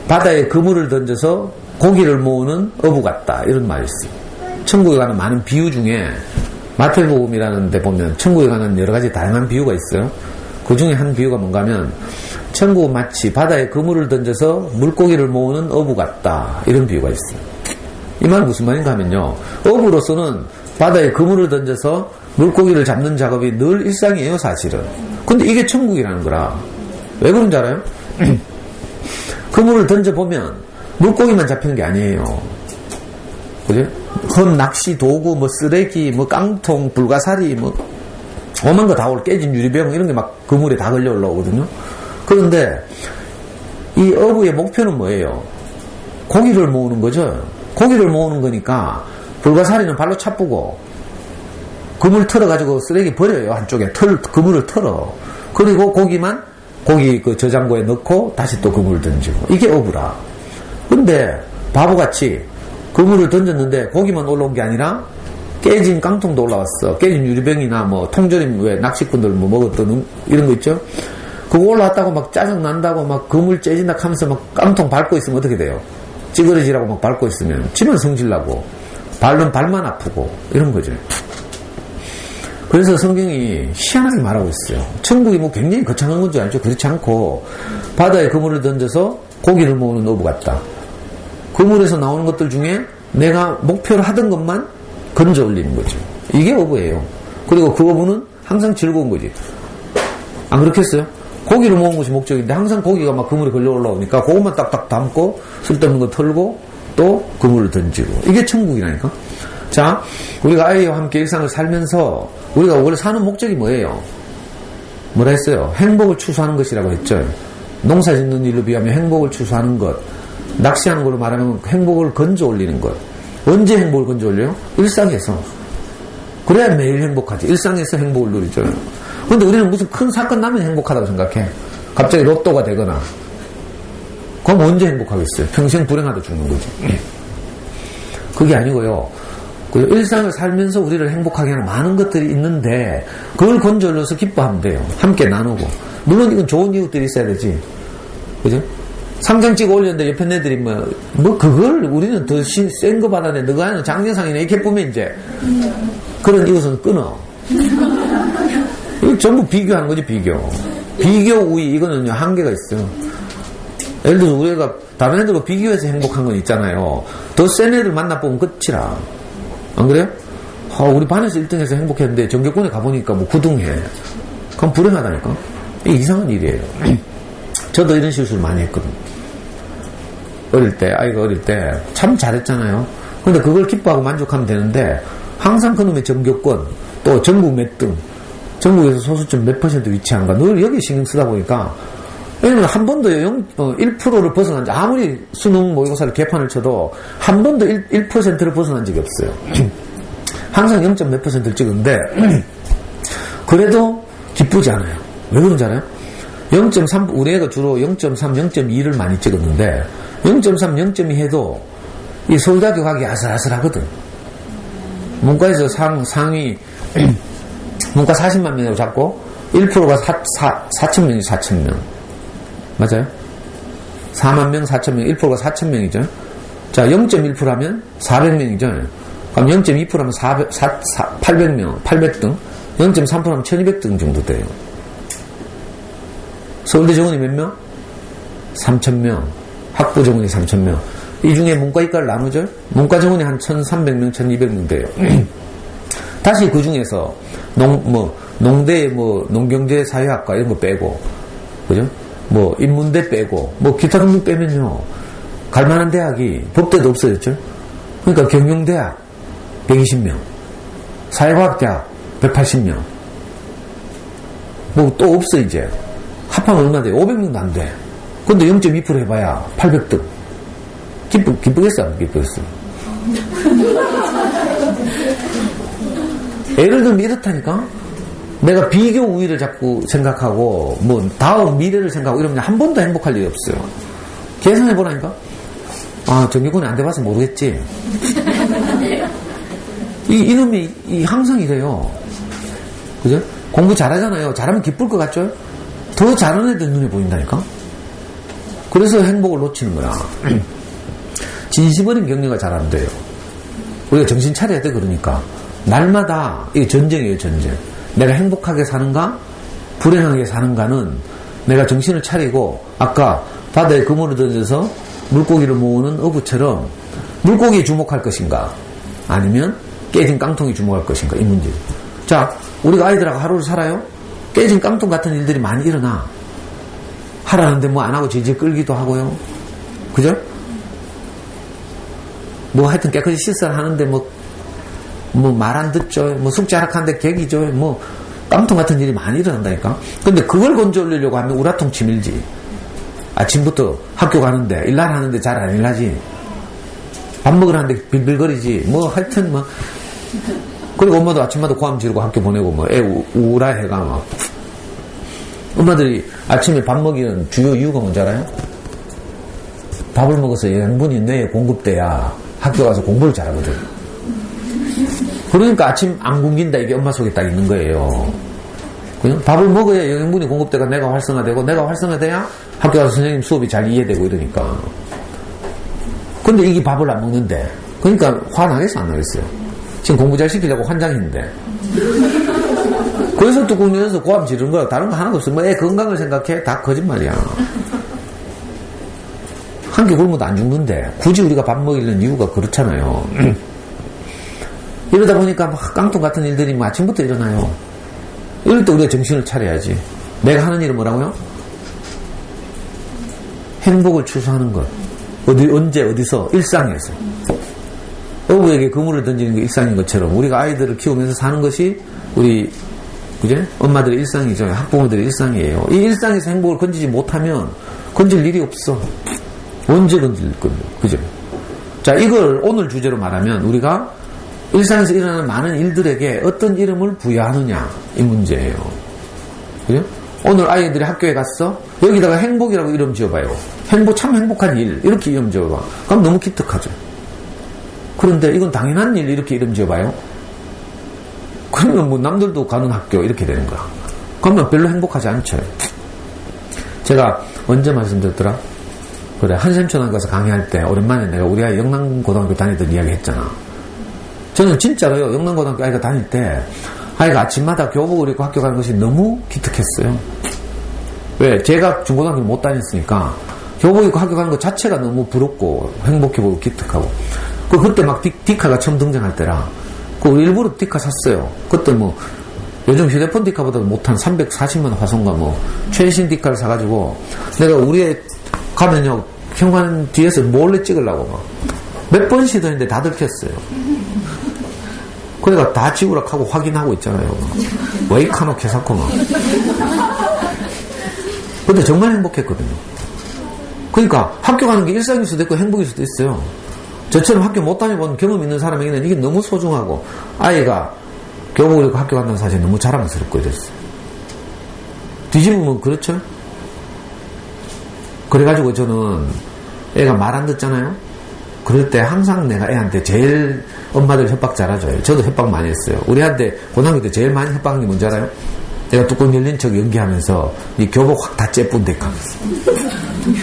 바다에 그물을 던져서 고기를 모으는 어부 같다. 이런 말이 있어요. 천국에 관한 많은 비유 중에 마태복음이라는 데 보면 천국에 관한 여러 가지 다양한 비유가 있어요. 그 중에 한 비유가 뭔가 하면 천국은 마치 바다에 그물을 던져서 물고기를 모으는 어부 같다. 이런 비유가 있어요. 이 말은 무슨 말인가 하면요. 어부로서는 바다에 그물을 던져서 물고기를 잡는 작업이 늘 일상이에요, 사실은. 근데 이게 천국이라는 거라. 왜 그런지 알아요? 그물을 던져보면 물고기만 잡히는 게 아니에요. 그죠? 헌 낚시 도구, 뭐 쓰레기, 뭐 깡통, 불가사리, 뭐 오만 거 다 깨진 유리병 이런 게 막 그물에 다 걸려 올라오거든요. 그런데 이 어부의 목표는 뭐예요? 고기를 모으는 거죠. 고기를 모으는 거니까 불가사리는 발로 차쁘고 그물 털어가지고 쓰레기 버려요. 한쪽에 그물을 털어. 그리고 고기 그 저장고에 넣고 다시 또 그물을 던지고. 이게 어부라. 근데 바보같이 그물을 던졌는데 고기만 올라온 게 아니라 깨진 깡통도 올라왔어. 깨진 유리병이나 뭐 통조림, 왜 낚시꾼들 뭐 먹었던 이런 거 있죠? 그거 올라왔다고 막 짜증난다고 막 그물 째진다 하면서 막 깡통 밟고 있으면 어떻게 돼요? 찌그러지라고 막 밟고 있으면 치면 성질나고 발만 아프고 이런 거죠. 그래서 성경이 희한하게 말하고 있어요. 천국이 뭐 굉장히 거창한 건 줄 알죠? 그렇지 않고 바다에 그물을 던져서 고기를 모으는 어부 같다. 그물에서 나오는 것들 중에 내가 목표로 하던 것만 건져 올리는 거죠. 이게 어부예요. 그리고 그 어부는 항상 즐거운 거지. 안 그렇겠어요? 고기를 모으는 것이 목적인데 항상 고기가 막 그물에 걸려 올라오니까 그것만 딱딱 담고 쓸데없는 거 털고 또 그물을 던지고. 이게 천국이라니까. 자, 우리가 아이와 함께 일상을 살면서 우리가 원래 사는 목적이 뭐예요? 뭐라 했어요? 행복을 추구하는 것이라고 했죠. 농사 짓는 일로 비하면 행복을 추구하는 것, 낚시하는 걸로 말하면 행복을 건져 올리는 것. 언제 행복을 건져 올려요? 일상에서. 그래야 매일 행복하지. 일상에서 행복을 누리죠. 근데 우리는 무슨 큰 사건 나면 행복하다고 생각해. 갑자기 로또가 되거나. 그럼 언제 행복하겠어요? 평생 불행하다 죽는 거지. 그게 아니고요. 그 일상을 살면서 우리를 행복하게 하는 많은 것들이 있는데 그걸 건져 올려서 기뻐하면 돼요. 함께 나누고. 물론 이건 좋은 이웃들이 있어야 되지. 그죠? 상장 찍어 올렸는데 옆에 애들이 그걸 우리는 더 센 거 받아내. 너가 하는 장려상이네. 이렇게 보면 이제 그런 이웃은 끊어. 이거 전부 비교하는 거지, 비교. 비교 우위, 이거는 한계가 있어요. 예를 들어서 우리가 다른 애들과 비교해서 행복한 건 있잖아요. 더 센 애들 만나보면 끝이라. 안 그래요? 우리 반에서 1등해서 행복했는데 전교권에 가보니까 뭐 9등해. 그럼 불행하다니까. 이게 이상한 일이에요. 저도 이런 실수를 많이 했거든요. 아이가 어릴 때 참 잘했잖아요. 근데 그걸 기뻐하고 만족하면 되는데 항상 그놈의 전교권, 또 전국 몇 등, 전국에서 소수점 몇 % 위치한가 늘 여기 신경 쓰다 보니까 왜냐면 한 번도 1%를 벗어난 적, 아무리 수능 모의고사를 개판을 쳐도 한 번도 1%를 벗어난 적이 없어요. 항상 0. 몇 %를 찍었는데 그래도 기쁘지 않아요. 왜 그런지 알아요? 0.3, 우리 애가 주로 0.3, 0.2를 많이 찍었는데 0.3, 0.2 해도 이 서울대학교 가기 아슬아슬하거든. 문과에서 상위 문과 40만 명이라고 잡고 1%가 4,000명이 4,000명. 맞아요? 4만 명, 4천 명, 1%가 4천 명이죠. 자, 0.1% 하면 400명이죠. 그럼 0.2%하면 800명, 800등, 0.3%하면 1200등 정도 돼요. 서울대 정원이 몇 명? 3000명. 학부 정원이 3000명. 이 중에 문과, 이과를 나누죠? 문과 정원이 한 1300명, 1200명 돼요. 다시 그 중에서, 농대, 농경제 사회학과 이런 거 빼고, 그죠? 인문대 빼고, 기타 등등 빼면요. 갈만한 대학이 법대도 없어졌죠? 그러니까 경영대학 120명, 사회과학대학 180명. 또 없어, 이제. 합하면 얼마 돼? 500명도 안 돼. 근데 0.2% 해봐야 800등. 기쁘겠어? 안 기쁘겠어? 예를 들면 이렇다니까? 내가 비교 우위를 자꾸 생각하고, 다음 미래를 생각하고 이러면 한 번도 행복할 일이 없어요. 계산해보라니까? 정규군이 안 돼봐서 모르겠지. 이놈이 항상 이래요. 그죠? 공부 잘하잖아요. 잘하면 기쁠 것 같죠? 더 잘하는 애들 눈에 보인다니까? 그래서 행복을 놓치는 거야. 진심 어린 격려가 잘 안 돼요. 우리가 정신 차려야 돼, 그러니까. 날마다, 이게 전쟁이에요, 전쟁. 내가 행복하게 사는가, 불행하게 사는가는 내가 정신을 차리고, 아까 바다에 그물을 던져서 물고기를 모으는 어부처럼 물고기에 주목할 것인가, 아니면 깨진 깡통에 주목할 것인가, 이 문제. 자, 우리가 아이들하고 하루를 살아요? 깨진 깡통 같은 일들이 많이 일어나. 하라는데 안 하고 질질 끌기도 하고요. 그죠? 하여튼 깨끗이 씻어야 하는데 말 안 듣죠. 숙제 하락하는데 객이죠. 깡통 같은 일이 많이 일어난다니까. 근데 그걸 건져 올리려고 하면 우라통 치밀지. 아침부터 학교 가는데, 일날 하는데 잘 안 일하지. 밥 먹으러 하는데 빌빌거리지. 하여튼 그리고 엄마도 아침마다 고함 지르고 학교 보내고 애 우울해 해가 엄마들이 아침에 밥 먹이는 주요 이유가 뭔지 알아요? 밥을 먹어서 영양분이 뇌에 공급돼야 학교 가서 공부를 잘하거든. 그러니까 아침 안 굶긴다, 이게 엄마 속에 딱 있는 거예요. 그냥 밥을 먹어야 영양분이 공급돼가 내가 활성화되고, 내가 활성화돼야 학교 가서 선생님 수업이 잘 이해되고 이러니까. 근데 이게 밥을 안 먹는데, 그러니까 화 나겠어, 안 나겠어요? 지금 공부 잘 시키려고 환장했는데. 그래서 뚜껑 열어서 고함 지르는 거야. 다른 거 하나도 없어. 애 건강을 생각해? 다 거짓말이야. 한 끼 굶어도 안 죽는데, 굳이 우리가 밥 먹이려는 이유가 그렇잖아요. 이러다 보니까 깡통 같은 일들이 아침부터 일어나요. 이럴 때 우리가 정신을 차려야지. 내가 하는 일은 뭐라고요? 행복을 추구하는 것. 언제, 어디서? 일상에서. 어부에게 그물을 던지는 게 일상인 것처럼 우리가 아이들을 키우면서 사는 것이 우리, 그제? 엄마들의 일상이죠. 학부모들의 일상이에요. 이 일상에서 행복을 건지지 못하면 건질 일이 없어. 언제 건질 건데, 그죠? 자, 이걸 오늘 주제로 말하면 우리가 일상에서 일어나는 많은 일들에게 어떤 이름을 부여하느냐, 이 문제예요. 그죠? 오늘 아이들이 학교에 갔어? 여기다가 행복이라고 이름 지어봐요. 참 행복한 일, 이렇게 이름 지어봐. 그럼 너무 기특하죠. 그런데 이건 당연한 일, 이렇게 이름 지어봐요. 그러면 남들도 가는 학교, 이렇게 되는 거야. 그러면 별로 행복하지 않죠. 제가 언제 말씀드렸더라? 그래, 한샘초등학교 가서 강의할 때 오랜만에 내가 우리 아이 영남고등학교 다니던 이야기 했잖아. 저는 진짜로요, 영남고등학교 아이가 다닐 때 아이가 아침마다 교복을 입고 학교 가는 것이 너무 기특했어요. 왜? 제가 중고등학교 못 다녔으니까 교복 입고 학교 가는 것 자체가 너무 부럽고 행복해 보이고 기특하고. 그때 막 디카가 처음 등장할 때라 우리 일부러 디카 샀어요. 그때 요즘 휴대폰 디카보다 못한 340만 화소인가 최신 디카를 사가지고 내가 우리 애 가면요 현관 뒤에서 몰래 찍으려고 몇 번 시도했는데 다 들켰어요. 그러니까 다 지우라 하고 확인하고 있잖아요. 웨이카노 캐사코 근데 정말 행복했거든요. 그러니까 학교 가는 게 일상일 수도 있고 행복일 수도 있어요. 저처럼 학교 못 다녀본 경험 있는 사람에게는 이게 너무 소중하고 아이가 교복을 입고 학교 간다는 사실이 너무 자랑스럽고 이랬어요. 뒤집으면 그렇죠? 그래가지고 저는 애가 말 안 듣잖아요? 그럴 때 항상 내가 애한테 제일 엄마들 협박 잘하죠. 저도 협박 많이 했어요. 우리 한테 고등학교 때 제일 많이 협박한 게 뭔지 알아요? 내가 뚜껑 열린 척 연기하면서 이 교복 확 다 째뿐데 하면서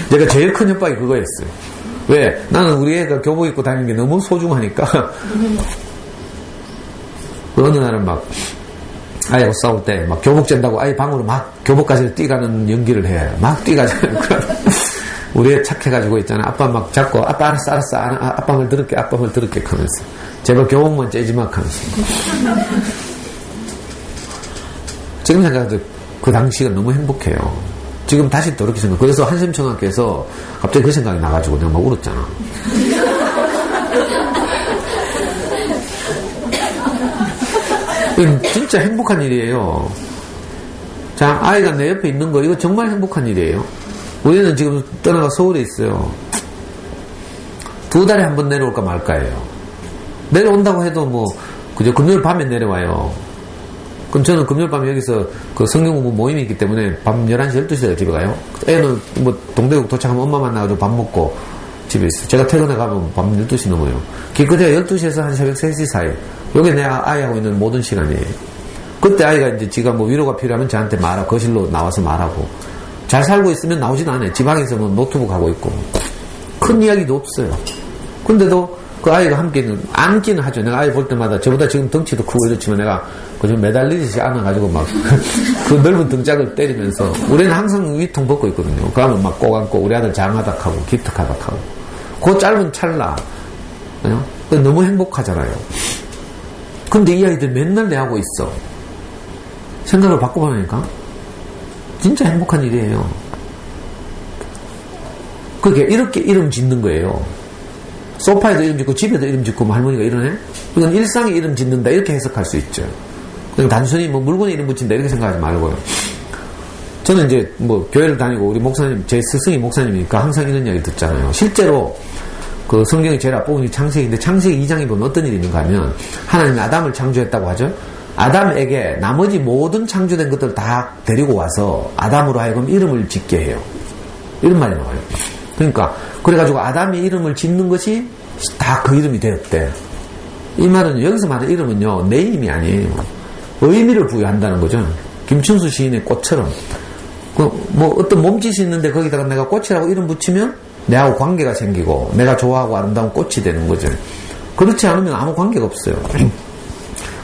내가 제일 큰 협박이 그거였어요. 왜? 나는 우리 애가 교복 입고 다니는 게 너무 소중하니까 어느 날은 막 아이하고 싸울 때 막 교복 잰다고 아이 방으로 막 교복까지 뛰가는 연기를 해. 막 뛰가지고. 우리 애 착해가지고 있잖아. 아빠 막 잡고 아빠 알았어. 아빠 말 들을게 하면서. 제발 교복만 째지 마 하면서. 지금 생각해도 그 당시가 너무 행복해요. 지금 다시 또 그렇게 생각. 그래서 한샘초등학교에서 갑자기 그 생각이 나가지고 내가 막 울었잖아. 이건 진짜 행복한 일이에요. 자, 아이가 내 옆에 있는 거, 이거 정말 행복한 일이에요. 우리는 지금 떠나가 서울에 있어요. 2달에 한 번 내려올까 말까예요. 내려온다고 해도 뭐, 그저 금요일 밤에 내려와요. 그럼 저는 금요일 밤에 여기서 그 성경 공부 모임이 있기 때문에 밤 11시, 12시에 집에 가요. 애는 뭐 동대구 도착하면 엄마 만나가지고 밥 먹고 집에 있어요. 제가 퇴근해 가면 밤 12시 넘어요. 기껏해야 12시에서 한 새벽 3시 사이. 요게 내 아이하고 있는 모든 시간이에요. 그때 아이가 이제 지가 뭐 위로가 필요하면 저한테 말하고, 거실로 나와서 말하고. 잘 살고 있으면 나오진 않아요. 지방에서 뭐 노트북 하고 있고. 큰 이야기도 없어요. 근데도 그 아이가 함께는, 안기는 하죠. 내가 아이 볼 때마다 저보다 지금 덩치도 크고 이렇지만 내가 그좀 매달리듯이 안아가지고 막 그 넓은 등짝을 때리면서 우리는 항상 위통 벗고 있거든요. 그러면 막 꼭 안고 우리 아들 장하닥하고 기특하닥하고. 그 짧은 찰나. 너무 행복하잖아요. 근데 이 아이들 맨날 내하고 있어. 생각을 바꿔보니까 진짜 행복한 일이에요. 그게 이렇게 이름 짓는 거예요. 소파에도 이름 짓고 집에도 이름 짓고 뭐 할머니가 이러네? 이건 일상에 이름 짓는다 이렇게 해석할 수 있죠. 그냥 단순히 뭐 물건에 이름 붙인다 이렇게 생각하지 말고요. 저는 이제 뭐 교회를 다니고 우리 목사님, 제 스승이 목사님이니까 항상 이런 이야기 듣잖아요. 실제로 그 성경의 제일 앞부분이 창세기인데 창세기 2장에 보면 어떤 일이 있는가 하면 하나님이 아담을 창조했다고 하죠. 아담에게 나머지 모든 창조된 것들을 다 데리고 와서 아담으로 하여금 이름을 짓게 해요. 이런 말이 나와요. 그러니까 그래가지고 아담이 이름을 짓는 것이 다 그 이름이 되었대. 이 말은 여기서 말하는 이름은요 내 이름이 아니에요. 의미를 부여한다는 거죠. 김춘수 시인의 꽃처럼 뭐 어떤 몸짓이 있는데 거기다가 내가 꽃이라고 이름 붙이면 내하고 관계가 생기고 내가 좋아하고 아름다운 꽃이 되는 거죠. 그렇지 않으면 아무 관계가 없어요.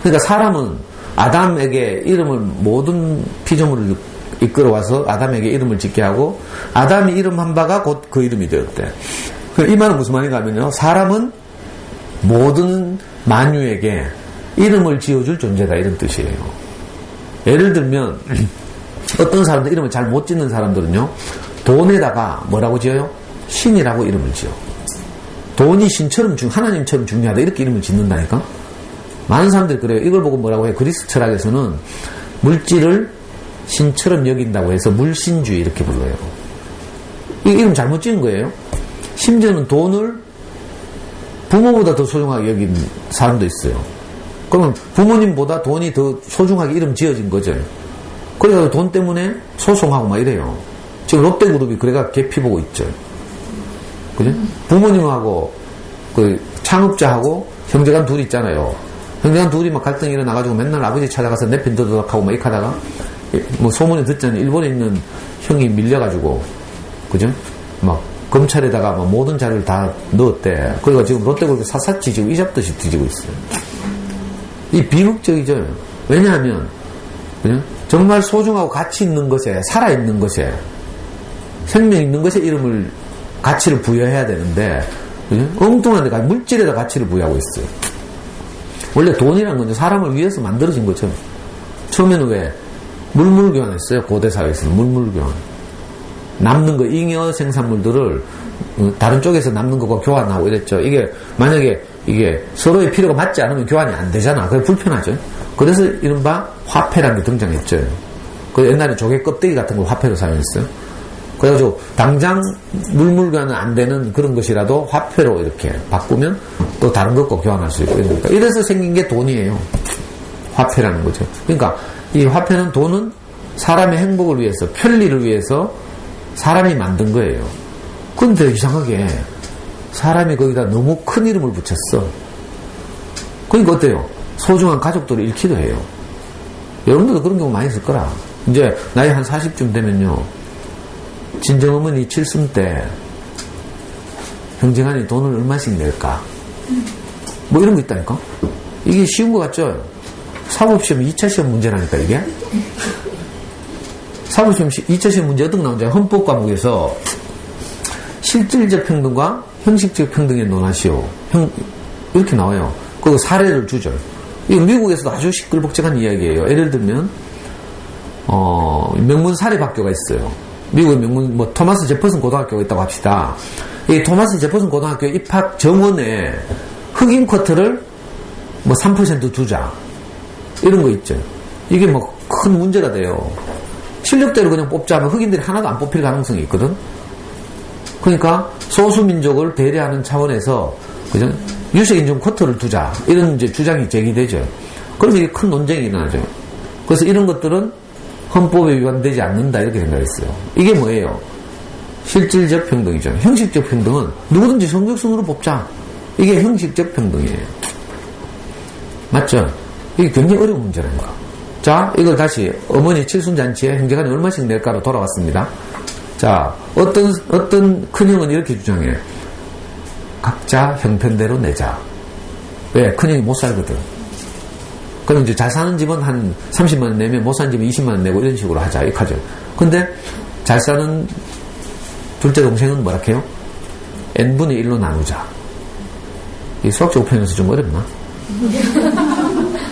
그러니까 사람은 아담에게 이름을 모든 피조물을 이끌어와서 아담에게 이름을 짓게 하고 아담이 이름한 바가 곧 그 이름이 되었대. 이 말은 무슨 말인가 하면요. 사람은 모든 만유에게 이름을 지어줄 존재다 이런 뜻이에요. 예를 들면 어떤 사람들 이름을 잘 못 짓는 사람들은요. 돈에다가 뭐라고 지어요? 신이라고 이름을 지어. 돈이 신처럼 하나님처럼 중요하다 이렇게 이름을 짓는다니까. 많은 사람들이 그래요. 이걸 보고 뭐라고 해요? 그리스 철학에서는 물질을 신처럼 여긴다고 해서 물신주의 이렇게 불러요. 이 이름 잘못 지은 거예요. 심지어는 돈을 부모보다 더 소중하게 여긴 사람도 있어요. 그러면 부모님보다 돈이 더 소중하게 이름 지어진 거죠. 그래서 돈 때문에 소송하고 막 이래요. 지금 롯데그룹이 그래가 개피 보고 있죠. 그죠? 부모님하고 그 창업자하고 형제간 둘이 있잖아요. 형제간 둘이 막 갈등이 일어나가지고 맨날 아버지 찾아가서 내편 도둑하고 막 이렇게 하다가 뭐 소문에 듣잖아요. 일본에 있는 형이 밀려가지고 그죠? 막 검찰에다가 막 모든 자료를 다 넣었대. 그래가 지금 롯데그룹이 샅샅이 지금 이잡듯이 뒤지고 있어요. 이 비극적이죠. 왜냐하면 그죠? 정말 소중하고 가치 있는 것에 살아있는 것에 생명 있는 것에 이름을 가치를 부여해야 되는데 그죠? 엉뚱한 데 물질에다 가치를 부여하고 있어요. 원래 돈이란 건 사람을 위해서 만들어진 거죠. 처음에는 왜 물물교환했어요. 고대 사회에서는 물물교환. 남는 거 잉여 생산물들을 다른 쪽에서 남는 거과 교환하고 이랬죠. 이게 만약에 이게 서로의 필요가 맞지 않으면 교환이 안 되잖아. 그게 불편하죠. 그래서 이른바 화폐라는 게 등장했죠. 그 옛날에 조개 껍데기 같은 걸 화폐로 사용했어요. 그래가지고 당장 물물교환은 안 되는 그런 것이라도 화폐로 이렇게 바꾸면 또 다른 것과 교환할 수 있고 이러니까 이래서 생긴 게 돈이에요. 화폐라는 거죠. 그러니까 이 화폐는 돈은 사람의 행복을 위해서 편리를 위해서 사람이 만든 거예요. 근데 이상하게 사람이 거기다 너무 큰 이름을 붙였어. 그러니까 어때요? 소중한 가족들을 잃기도 해요. 여러분들도 그런 경우 많이 있을 거라. 이제 나이 한 40쯤 되면요. 친정어머니 칠순 때 형제간이 돈을 얼마씩 낼까? 뭐 이런 거 있다니까? 이게 쉬운 거 같죠? 사법시험 2차 시험 문제라니까, 이게. 사법시험 2차 시험 문제 어떻게 나오는지 헌법 과목에서 실질적 평등과 형식적 평등의 논하시오. 이렇게 나와요. 그 사례를 주죠. 이거 미국에서도 아주 시끌벅적한 이야기예요. 예를 들면, 명문 사립학교가 있어요. 미국의 명문, 뭐, 토마스 제퍼슨 고등학교가 있다고 합시다. 이 토마스 제퍼슨 고등학교 입학 정원에 흑인 쿼터를 뭐 3% 두자. 이런 거 있죠. 이게 뭐 큰 문제가 돼요. 실력대로 그냥 뽑자면 흑인들이 하나도 안 뽑힐 가능성이 있거든. 그러니까 소수민족을 배려하는 차원에서 그죠? 유색인종 쿼터를 두자. 이런 이제 주장이 제기되죠. 그러면 이게 큰 논쟁이 일어나죠. 그래서 이런 것들은 헌법에 위반되지 않는다 이렇게 생각했어요. 이게 뭐예요? 실질적 평등이죠. 형식적 평등은 누구든지 성적순으로 뽑자. 이게 형식적 평등이에요. 맞죠? 이게 굉장히 어려운 문제라니까. 자, 이걸 다시 어머니 칠순잔치에 형제간이 얼마씩 낼까로 돌아왔습니다. 자, 어떤 큰형은 이렇게 주장해. 각자 형편대로 내자. 왜? 큰형이 못 살거든. 그럼 이제 잘 사는 집은 한 30만원 내면 못 사는 집은 20만원 내고 이런 식으로 하자. 이렇게 하죠. 근데 잘 사는 둘째 동생은 뭐라 해요? n분의 1로 나누자. 이 수학적 표현에서 좀 어렵나?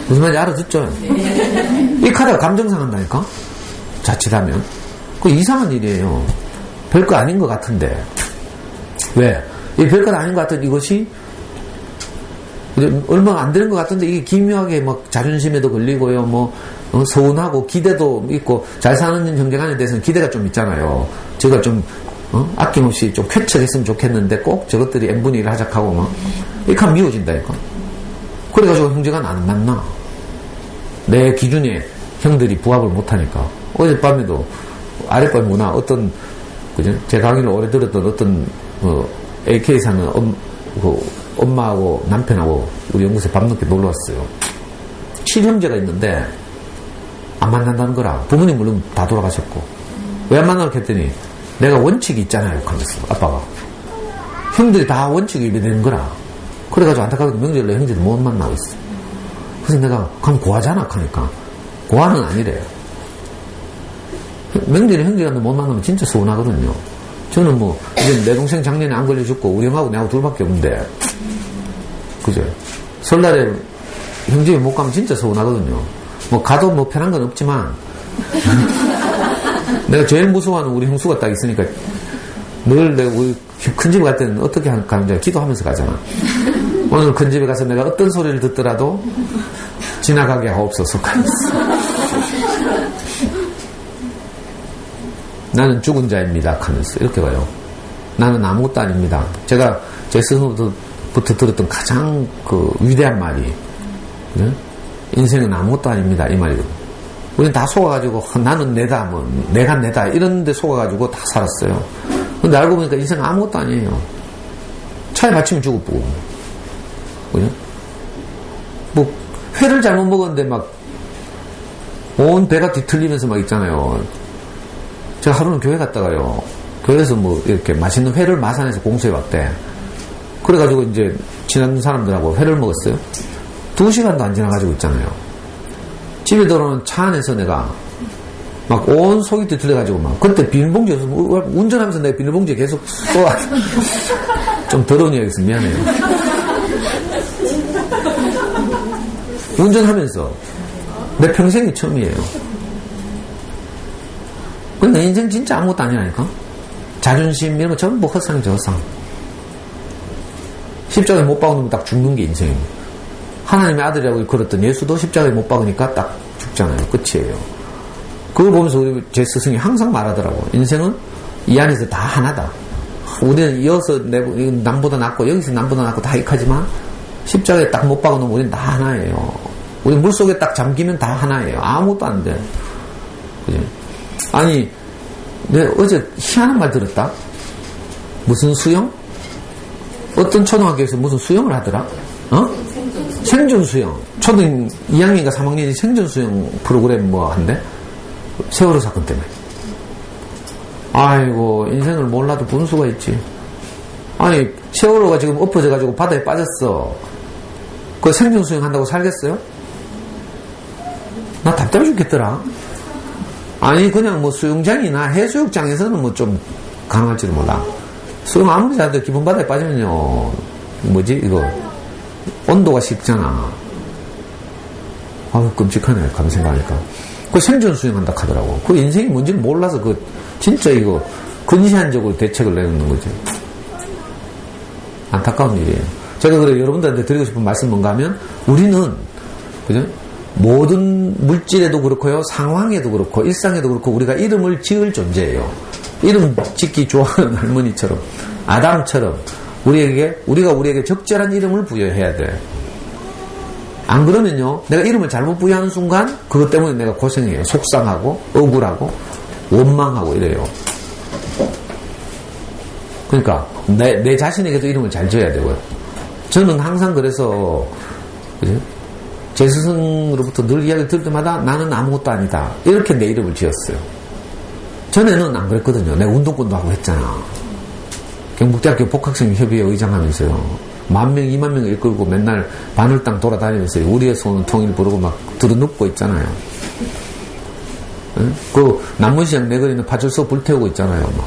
무슨 말인지 알아듣죠? 이 카드가 감정상한다니까? 자칫하면. 그 이상한 일이에요. 별거 아닌 것 같은데. 왜? 이 별거 아닌 것 같은 이것이 얼마 안 되는 것 같은데 이게 기묘하게 막 자존심에도 걸리고요. 뭐 서운하고 기대도 있고 잘 사는 형제간에 대해서는 기대가 좀 있잖아요. 제가 좀 아낌없이 좀 쾌척했으면 좋겠는데 꼭 저것들이 n분의 1을 하작하고 막 이렇게 하면 미워진다니까. 그래가지고 형제간 안 만나. 내 기준에 형들이 부합을 못하니까. 어젯밤에도 아랫밤 문화 어떤 그죠? 제 강의를 오래 들었던 어떤 AK 사는 엄마하고 남편하고 우리 연구소에 밤늦게 놀러 왔어요. 7형제가 있는데 안 만난다는 거라. 부모님 물론 다 돌아가셨고 왜 안 만나고 했더니 내가 원칙이 있잖아요 하면서 아빠가 형들이 다 원칙이 입에되는 거라. 그래가지고 안타깝게 명절로 형제들 못 만나고 있어. 그래서 내가 그럼 고하잖아 하니까 고하는 아니래요. 명절에 형제가 못 만나면 진짜 서운하거든요. 저는 뭐 이제 내 동생 작년에 안 걸려 죽고 우리 형하고 내하고 둘밖에 없는데 그죠? 설날에 형집에 못 가면 진짜 서운하거든요. 뭐 가도 뭐 편한 건 없지만 내가 제일 무서워하는 우리 형수가 딱 있으니까 늘 내가 우리 큰 집에 갈 때는 어떻게 가는지 기도하면서 가잖아. 오늘 큰 집에 가서 내가 어떤 소리를 듣더라도 지나가게 하옵소서 하면서 나는 죽은 자입니다 하면서 이렇게 가요. 나는 아무것도 아닙니다. 제가 제 스스로부터 들었던 가장 그 위대한 말이 네? 인생은 아무것도 아닙니다 이 말이거든요. 우리는 다 속아가지고 나는 내다 뭐 내가 내다 이런데 속아가지고 다 살았어요. 근데 알고 보니까 인생은 아무것도 아니에요. 차에 받치면 죽어보고 그죠? 뭐 회를 잘못 먹었는데 막 온 배가 뒤틀리면서 막 있잖아요. 제가 하루는 교회 갔다가요. 교회에서 뭐 이렇게 맛있는 회를 마산에서 공수해 왔대. 그래가지고 이제 친한 사람들하고 회를 먹었어요. 2시간도 안 지나가지고 있잖아요. 집에 들어오는 차 안에서 내가 막 온 속이 뒤틀려가지고 막 그때 비닐봉지에서 운전하면서 내가 비닐봉지에 계속 쏘아. 좀 더러운 이야기해서 미안해요. 운전하면서 내 평생이 처음이에요. 근데 내 인생 진짜 아무것도 아니라니까. 자존심 이런 거 전부 헛상이죠, 헛상. 십자가에 못 박으면 딱 죽는 게 인생입니다. 하나님의 아들이라고 걸었던 예수도 십자가에 못 박으니까 딱 죽잖아요. 끝이에요. 그걸 보면서 우리 제 스승이 항상 말하더라고. 인생은 이 안에서 다 하나다. 우리는 이어서 남보다 낫고 여기서 남보다 낫고 다 익하지만 십자가에 딱 못 박아놓으면 우리는 다 하나예요. 우리 물속에 딱 잠기면 다 하나예요. 아무것도 안 돼. 그죠? 아니, 내가 어제 희한한 말 들었다? 무슨 수영? 어떤 초등학교에서 무슨 수영을 하더라? 생존수영. 초등 2학년인가 3학년이 생존수영 프로그램 뭐 한대? 세월호 사건 때문에. 아이고, 인생을 몰라도 분수가 있지. 아니, 세월호가 지금 엎어져가지고 바다에 빠졌어. 그 생존수영 한다고 살겠어요? 나 답답해 죽겠더라. 아니, 그냥 뭐 수영장이나 해수욕장에서는 뭐 좀 가능할지도 몰라. 수영 아무리 잘해도 기본 바다에 빠지면요, 뭐지, 이거, 온도가 식잖아. 아우, 끔찍하네, 가만 생각하니까. 그 생존 수영한다 하더라고. 그 인생이 뭔지는 몰라서 진짜 이거 근시안적으로 대책을 내놓는 거지. 안타까운 일이에요. 제가 그래 여러분들한테 드리고 싶은 말씀 뭔가 하면, 우리는, 그죠? 모든 물질에도 그렇고요, 상황에도 그렇고, 일상에도 그렇고, 우리가 이름을 지을 존재예요. 이름 짓기 좋아하는 할머니처럼, 아담처럼, 우리가 우리에게 적절한 이름을 부여해야 돼. 안 그러면요, 내가 이름을 잘못 부여하는 순간, 그것 때문에 내가 고생해요. 속상하고, 억울하고, 원망하고 이래요. 그러니까, 내 자신에게도 이름을 잘 지어야 되고요. 저는 항상 그래서, 그죠? 제 스승으로부터 늘 이야기를 들을 때마다 나는 아무것도 아니다. 이렇게 내 이름을 지었어요. 전에는 안 그랬거든요. 내가 운동권도 하고 했잖아. 경북대학교 복학생협의회 의장하면서요. 10,000명, 20,000명 이끌고 맨날 바늘땅 돌아다니면서 우리의 손은 통일 부르고 막 들어눕고 있잖아요. 응? 그 남문시장 내거리는 파출소 불태우고 있잖아요. 막.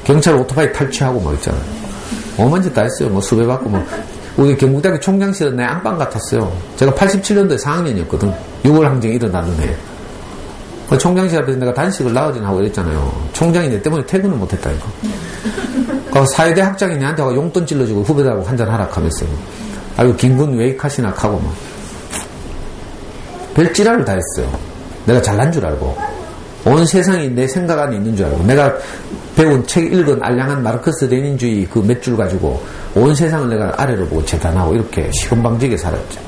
경찰 오토바이 탈취하고 막 있잖아요. 오만 짓 다 했어요. 뭐 수배 받고 뭐. 우리 경북대학교 총장실은 내 안방 같았어요. 제가 87년도에 4학년이었거든. 6월 항쟁이 일어나는 해. 그 총장실 앞에서 내가 단식을 나가진 하고 이랬잖아요. 총장이 내 때문에 퇴근을 못했다니까. 그 사회대 학장이 내한테 와서 용돈 찔러주고 후배들하고 한잔 하락하면서. 아유, 김군 웨이카시나 하고 막. 별지랄을 다 했어요. 내가 잘난 줄 알고. 온 세상이 내 생각 안에 있는 줄 알고. 내가 배운 책 읽은 알량한 마르크스 레닌주의 그 몇 줄 가지고 온 세상을 내가 아래로 보고 재단하고 이렇게 시건방지게 살았죠.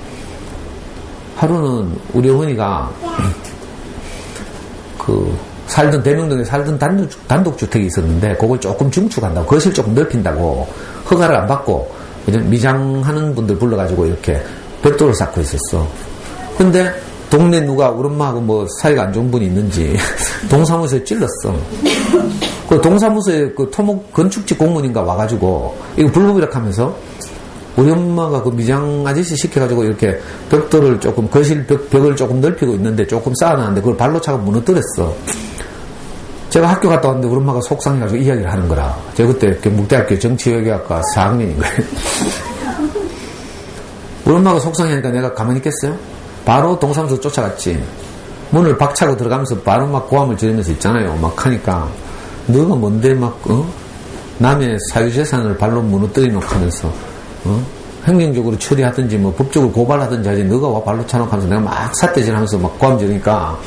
하루는 우리 어머니가 살던 대명동에 살던 단독주택이 있었는데 그걸 조금 중축한다고, 거실 조금 넓힌다고 허가를 안 받고 미장하는 분들 불러가지고 이렇게 벽돌을 쌓고 있었어. 근데 동네 누가 우리 엄마하고 뭐 사이가 안 좋은 분이 있는지 동사무소에 찔렀어. 그 동사무소에 그 토목 건축직 공무원인가 와가지고 이거 불법이라 하면서 우리 엄마가 그 미장 아저씨 시켜가지고 이렇게 벽돌을 조금, 거실 벽을 조금 넓히고 있는데 조금 쌓아놨는데 그걸 발로 차고 무너뜨렸어. 제가 학교 갔다 왔는데 우리 엄마가 속상해가지고 이야기를 하는 거라. 제가 그때 경북대학교 정치외교학과 4학년인 거예요. 우리 엄마가 속상해하니까 내가 가만히 있겠어요? 바로 동사무소 쫓아갔지. 문을 박차고 들어가면서 바로 막 고함을 지르면서 있잖아요. 막 하니까 너가 뭔데 막 남의 사유재산을 발로 무너뜨려 놓고 하면서 행정적으로 처리하든지 뭐 법적으로 고발하든지 하지 너가 와 발로 차놓고 하면서 내가 막 삿대질하면서 막 고함 지르니까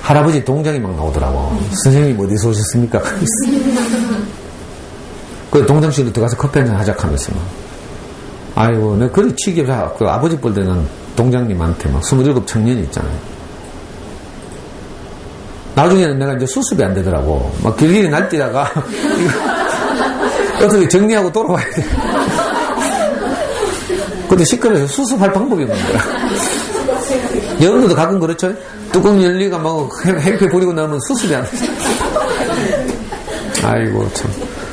할아버지 동장이 막 나오더라고. 선생님 어디서 오셨습니까? 그 동장실로 들어가서 커피 한잔 하자 하면서 막. 아이고 내가 그리 치기가 그 아버지 볼 때는 동장님한테 막 27 청년이 있잖아요. 나중에는 내가 이제 수습이 안 되더라고. 막 길길이 날뛰다가 어떻게 정리하고 돌아와야 돼. 근데 시끄러워서 수습할 방법이 없는 거야. 여러분들도 가끔 그렇죠? 뚜껑 열리가 막 행패 부리고 나면 수습이 안 돼. 아이고 참.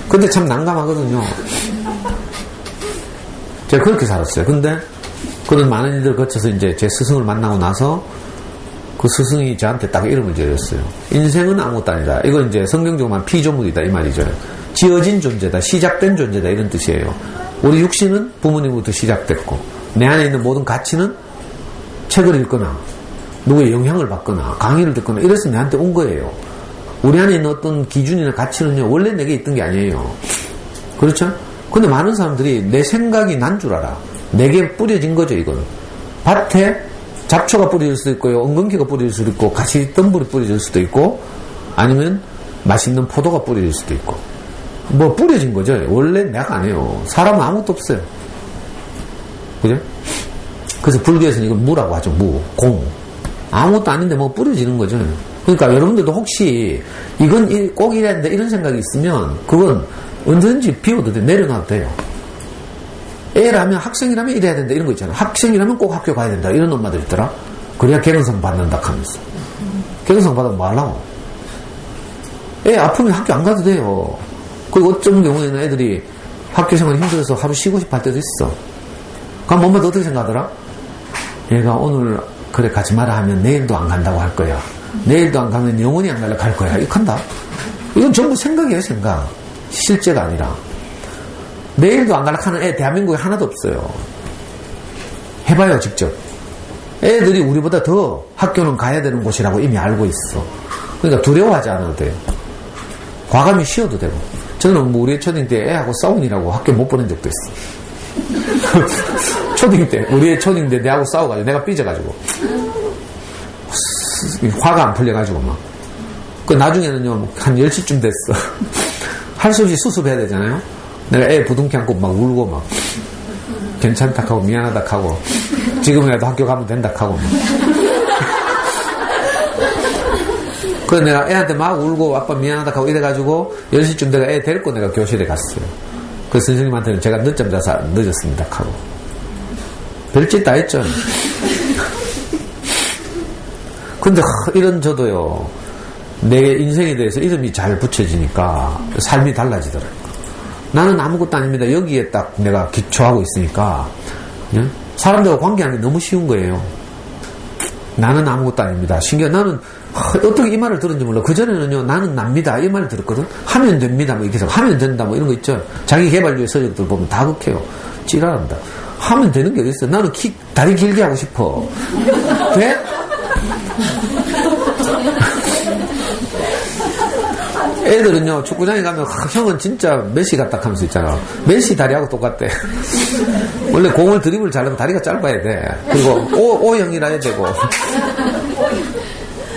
근데 참 난감하거든요. 제가 그렇게 살았어요. 근데 그런 많은 일들을 거쳐서 이제 제 스승을 만나고 나서 그 스승이 저한테 딱 이름을 지었어요. 인생은 아무것도 아니다. 이거 이제 성경적으로만 피조물이다 이 말이죠. 지어진 존재다, 시작된 존재다 이런 뜻이에요. 우리 육신은 부모님부터 시작됐고 내 안에 있는 모든 가치는 책을 읽거나 누구의 영향을 받거나 강의를 듣거나 이래서 내한테 온 거예요. 우리 안에 있는 어떤 기준이나 가치는요 원래 내게 있던 게 아니에요. 그렇죠? 근데 많은 사람들이 내 생각이 난 줄 알아. 내게 뿌려진 거죠 이거는. 밭에 잡초가 뿌려질 수도 있고요, 엉겅퀴가 뿌려질 수도 있고, 가시덤불이 뿌려질 수도 있고, 아니면 맛있는 포도가 뿌려질 수도 있고, 뭐 뿌려진 거죠. 원래 내가 아니에요. 사람은 아무것도 없어요. 그죠? 그래서 불교에서는 이걸 무라고 하죠. 무, 공. 아무것도 아닌데 뭐 뿌려지는 거죠. 그러니까 여러분들도 혹시 이건 꼭 이래야 된다 이런 생각이 있으면 그건 언제든지 비워도 돼, 내려놔도 돼요. 애라면 학생이라면 이래야 된다 이런 거 있잖아. 학생이라면 꼭 학교 가야 된다 이런 엄마들 있더라. 그래야 개근상 받는다 하면서. 개근상 받으면 뭐 하려고? 애 아프면 학교 안 가도 돼요. 그리고 어떤 경우에는 애들이 학교 생활이 힘들어서 하루 쉬고 싶어 할 때도 있어. 그럼 엄마도 어떻게 생각하더라? 얘가 오늘 그래 가지 마라 하면 내일도 안 간다고 할 거야. 내일도 안 가면 영원히 안 가려고 할 거야. 이거 한다. 이건 전부 생각이에요, 생각. 실제가 아니라. 내일도 안 가려고 하는 애 대한민국에 하나도 없어요. 해봐요, 직접. 애들이 우리보다 더 학교는 가야 되는 곳이라고 이미 알고 있어. 그러니까 두려워하지 않아도 돼요. 과감히 쉬어도 되고. 저는 뭐 우리 초딩 때 애하고 싸우니라고 학교 못 보낸 적도 있어. 초딩 때, 우리 초딩 때 내하고 싸워가지고, 내가 삐져가지고. 화가 안 풀려가지고 막. 그 나중에는요, 한 10시쯤 됐어. 할 수 없이 수습해야 되잖아요. 내가 애 부둥켜 안고 막 울고 막. 괜찮다 하고 미안하다 하고. 지금이라도 학교 가면 된다 하고. 그래서 내가 애한테 막 울고 아빠 미안하다 하고 이래가지고 10시쯤 내가 애 데리고 내가 교실에 갔어요. 그 선생님한테는 제가 늦잠 자서 늦었습니다 하고. 별짓 다 했죠. 근데 이런 저도요, 내 인생에 대해서 이름이 잘 붙여지니까 삶이 달라지더라고요. 나는 아무것도 아닙니다. 여기에 딱 내가 기초하고 있으니까 사람들과 관계하는 게 너무 쉬운 거예요. 나는 아무것도 아닙니다. 신기해. 나는 어떻게 이 말을 들은지 몰라. 그전에는요, 나는 납니다. 이 말을 들었거든. 하면 됩니다. 뭐 이렇게 해서 하면 된다. 뭐 이런 거 있죠. 자기 개발주의 서적들 보면 다 그렇게요. 찌랄한다. 하면 되는 게 어딨어. 나는 다리 길게 하고 싶어. 돼? 애들은요, 축구장에 가면 형은 진짜 메시 같다 하면서 있잖아. 메시 다리하고 똑같대. 원래 공을 드리블 잘하면 다리가 짧아야 돼. 그리고 O형이라 해야 되고.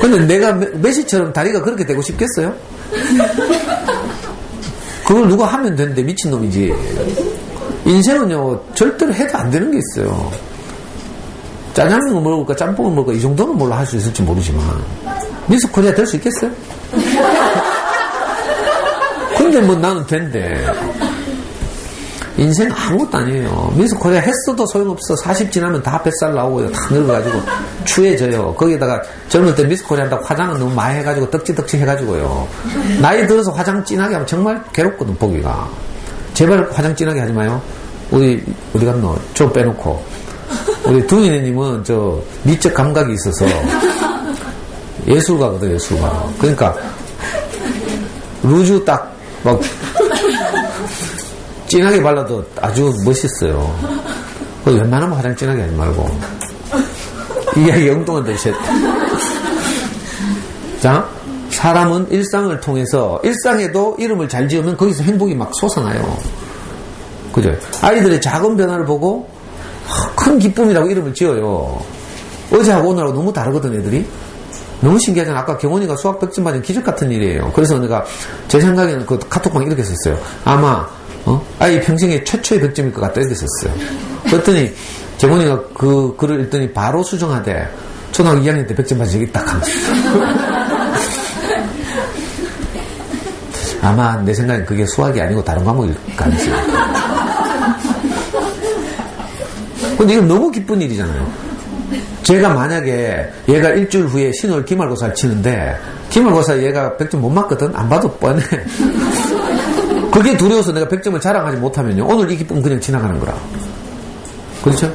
근데 내가 메시처럼 다리가 그렇게 되고 싶겠어요? 그걸 누가 하면 되는데 미친놈이지. 인생은요, 절대로 해도 안 되는 게 있어요. 짜장면을 먹을까 짬뽕을 먹을까 이 정도는 몰라 할 수 있을지 모르지만 미스 코리아 될 수 있겠어요? 근데 뭐 나는 된대. 인생 아무것도 아니에요. 미스 코리아 했어도 소용없어. 40 지나면 다 뱃살 나오고요. 다 늙어가지고 추해져요. 거기다가 젊을 때 미스 코리아 한다고 화장은 너무 많이 해가지고 덕지덕지 해가지고요. 나이 들어서 화장 진하게 하면 정말 괴롭거든, 보기가. 제발 화장 진하게 하지 마요. 우리 어디 갔노? 좀 빼놓고. 우리 두인애님은 저 미적 감각이 있어서 예술가거든, 예술가. 그러니까 루즈 딱 막 진하게 발라도 아주 멋있어요. 웬만하면 화장 진하게 하지 말고. 이야기 엉뚱한데, 자, 사람은 일상을 통해서, 일상에도 이름을 잘 지으면 거기서 행복이 막 솟아나요. 그죠? 아이들의 작은 변화를 보고 큰 기쁨이라고 이름을 지어요. 어제하고 오늘하고 너무 다르거든, 애들이. 너무 신기하잖아. 아까 경원이가 수학 100점 맞은 기적 같은 일이에요. 그래서 내가 제 생각에는 그 카톡방 이렇게 썼어요. 아마 아이 평생에 최초의 100점일 것 같다 이렇게 썼어요. 그랬더니 경원이가 그 글을 읽더니 바로 수정하되 초등학교 2학년 때 100점 맞은 적이 딱 하면서 아마 내 생각엔 그게 수학이 아니고 다른 과목일 가능성이 있어요. 근데 이건 너무 기쁜 일이잖아요. 제가 만약에 얘가 일주일 후에 신월 기말고사를 치는데 기말고사 얘가 100점 못 맞거든? 안 봐도 뻔해. 그게 두려워서 내가 100점을 자랑하지 못하면요, 오늘 이 기쁨은 그냥 지나가는 거라. 그렇죠?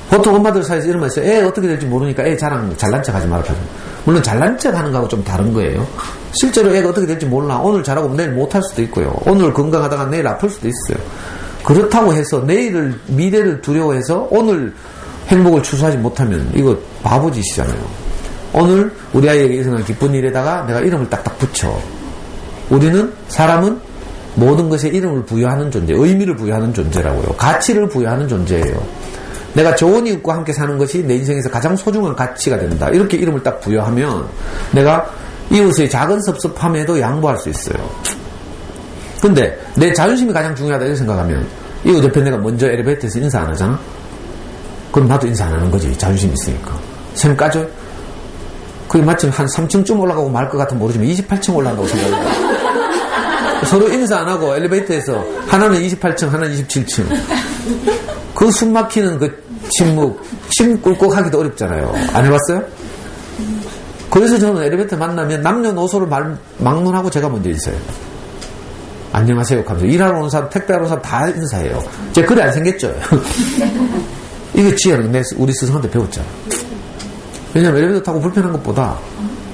보통 엄마들 사이에서 이런 말 있어요. 애 어떻게 될지 모르니까 애 자랑 잘난 척 하지 말아요. 물론 잘난 척 하는 거하고 좀 다른 거예요. 실제로 애가 어떻게 될지 몰라. 오늘 잘하고 내일 못할 수도 있고요. 오늘 건강하다가 내일 아플 수도 있어요. 그렇다고 해서 미래를 두려워해서 오늘 행복을 추수하지 못하면 이거 바보짓이잖아요. 오늘 우리 아이에게 일어난 기쁜 일에다가 내가 이름을 딱딱 붙여. 사람은 모든 것에 이름을 부여하는 존재, 의미를 부여하는 존재라고요. 가치를 부여하는 존재예요. 내가 좋은 이웃과 함께 사는 것이 내 인생에서 가장 소중한 가치가 된다. 이렇게 이름을 딱 부여하면 내가 이웃의 작은 섭섭함에도 양보할 수 있어요. 근데 내 자존심이 가장 중요하다 이렇게 생각하면 이웃 옆에 내가 먼저 엘리베이터에서 인사 안 하잖아? 그럼 나도 인사 안 하는 거지. 자존심이 있으니까. 샘 까줘? 그게 마침 한 3층쯤 올라가고 말 것 같으면 모르지만 28층 올라간다고 생각해. 서로 인사 안 하고 엘리베이터에서 하나는 28층, 하나는 27층. 그 숨 막히는 그 침묵, 침 꿀꺽하기도 어렵잖아요. 안 해봤어요? 그래서 저는 엘리베이터 만나면 남녀노소를 막론하고 제가 먼저 인사해요. 안녕하세요 하면서 일하러 오는 사람, 택배하러 오는 사람 다 인사해요. 제가 그래 안 생겼죠. 이게 지혜는 우리 스승한테 배웠잖아. 왜냐면 엘리베이터 타고 불편한 것보다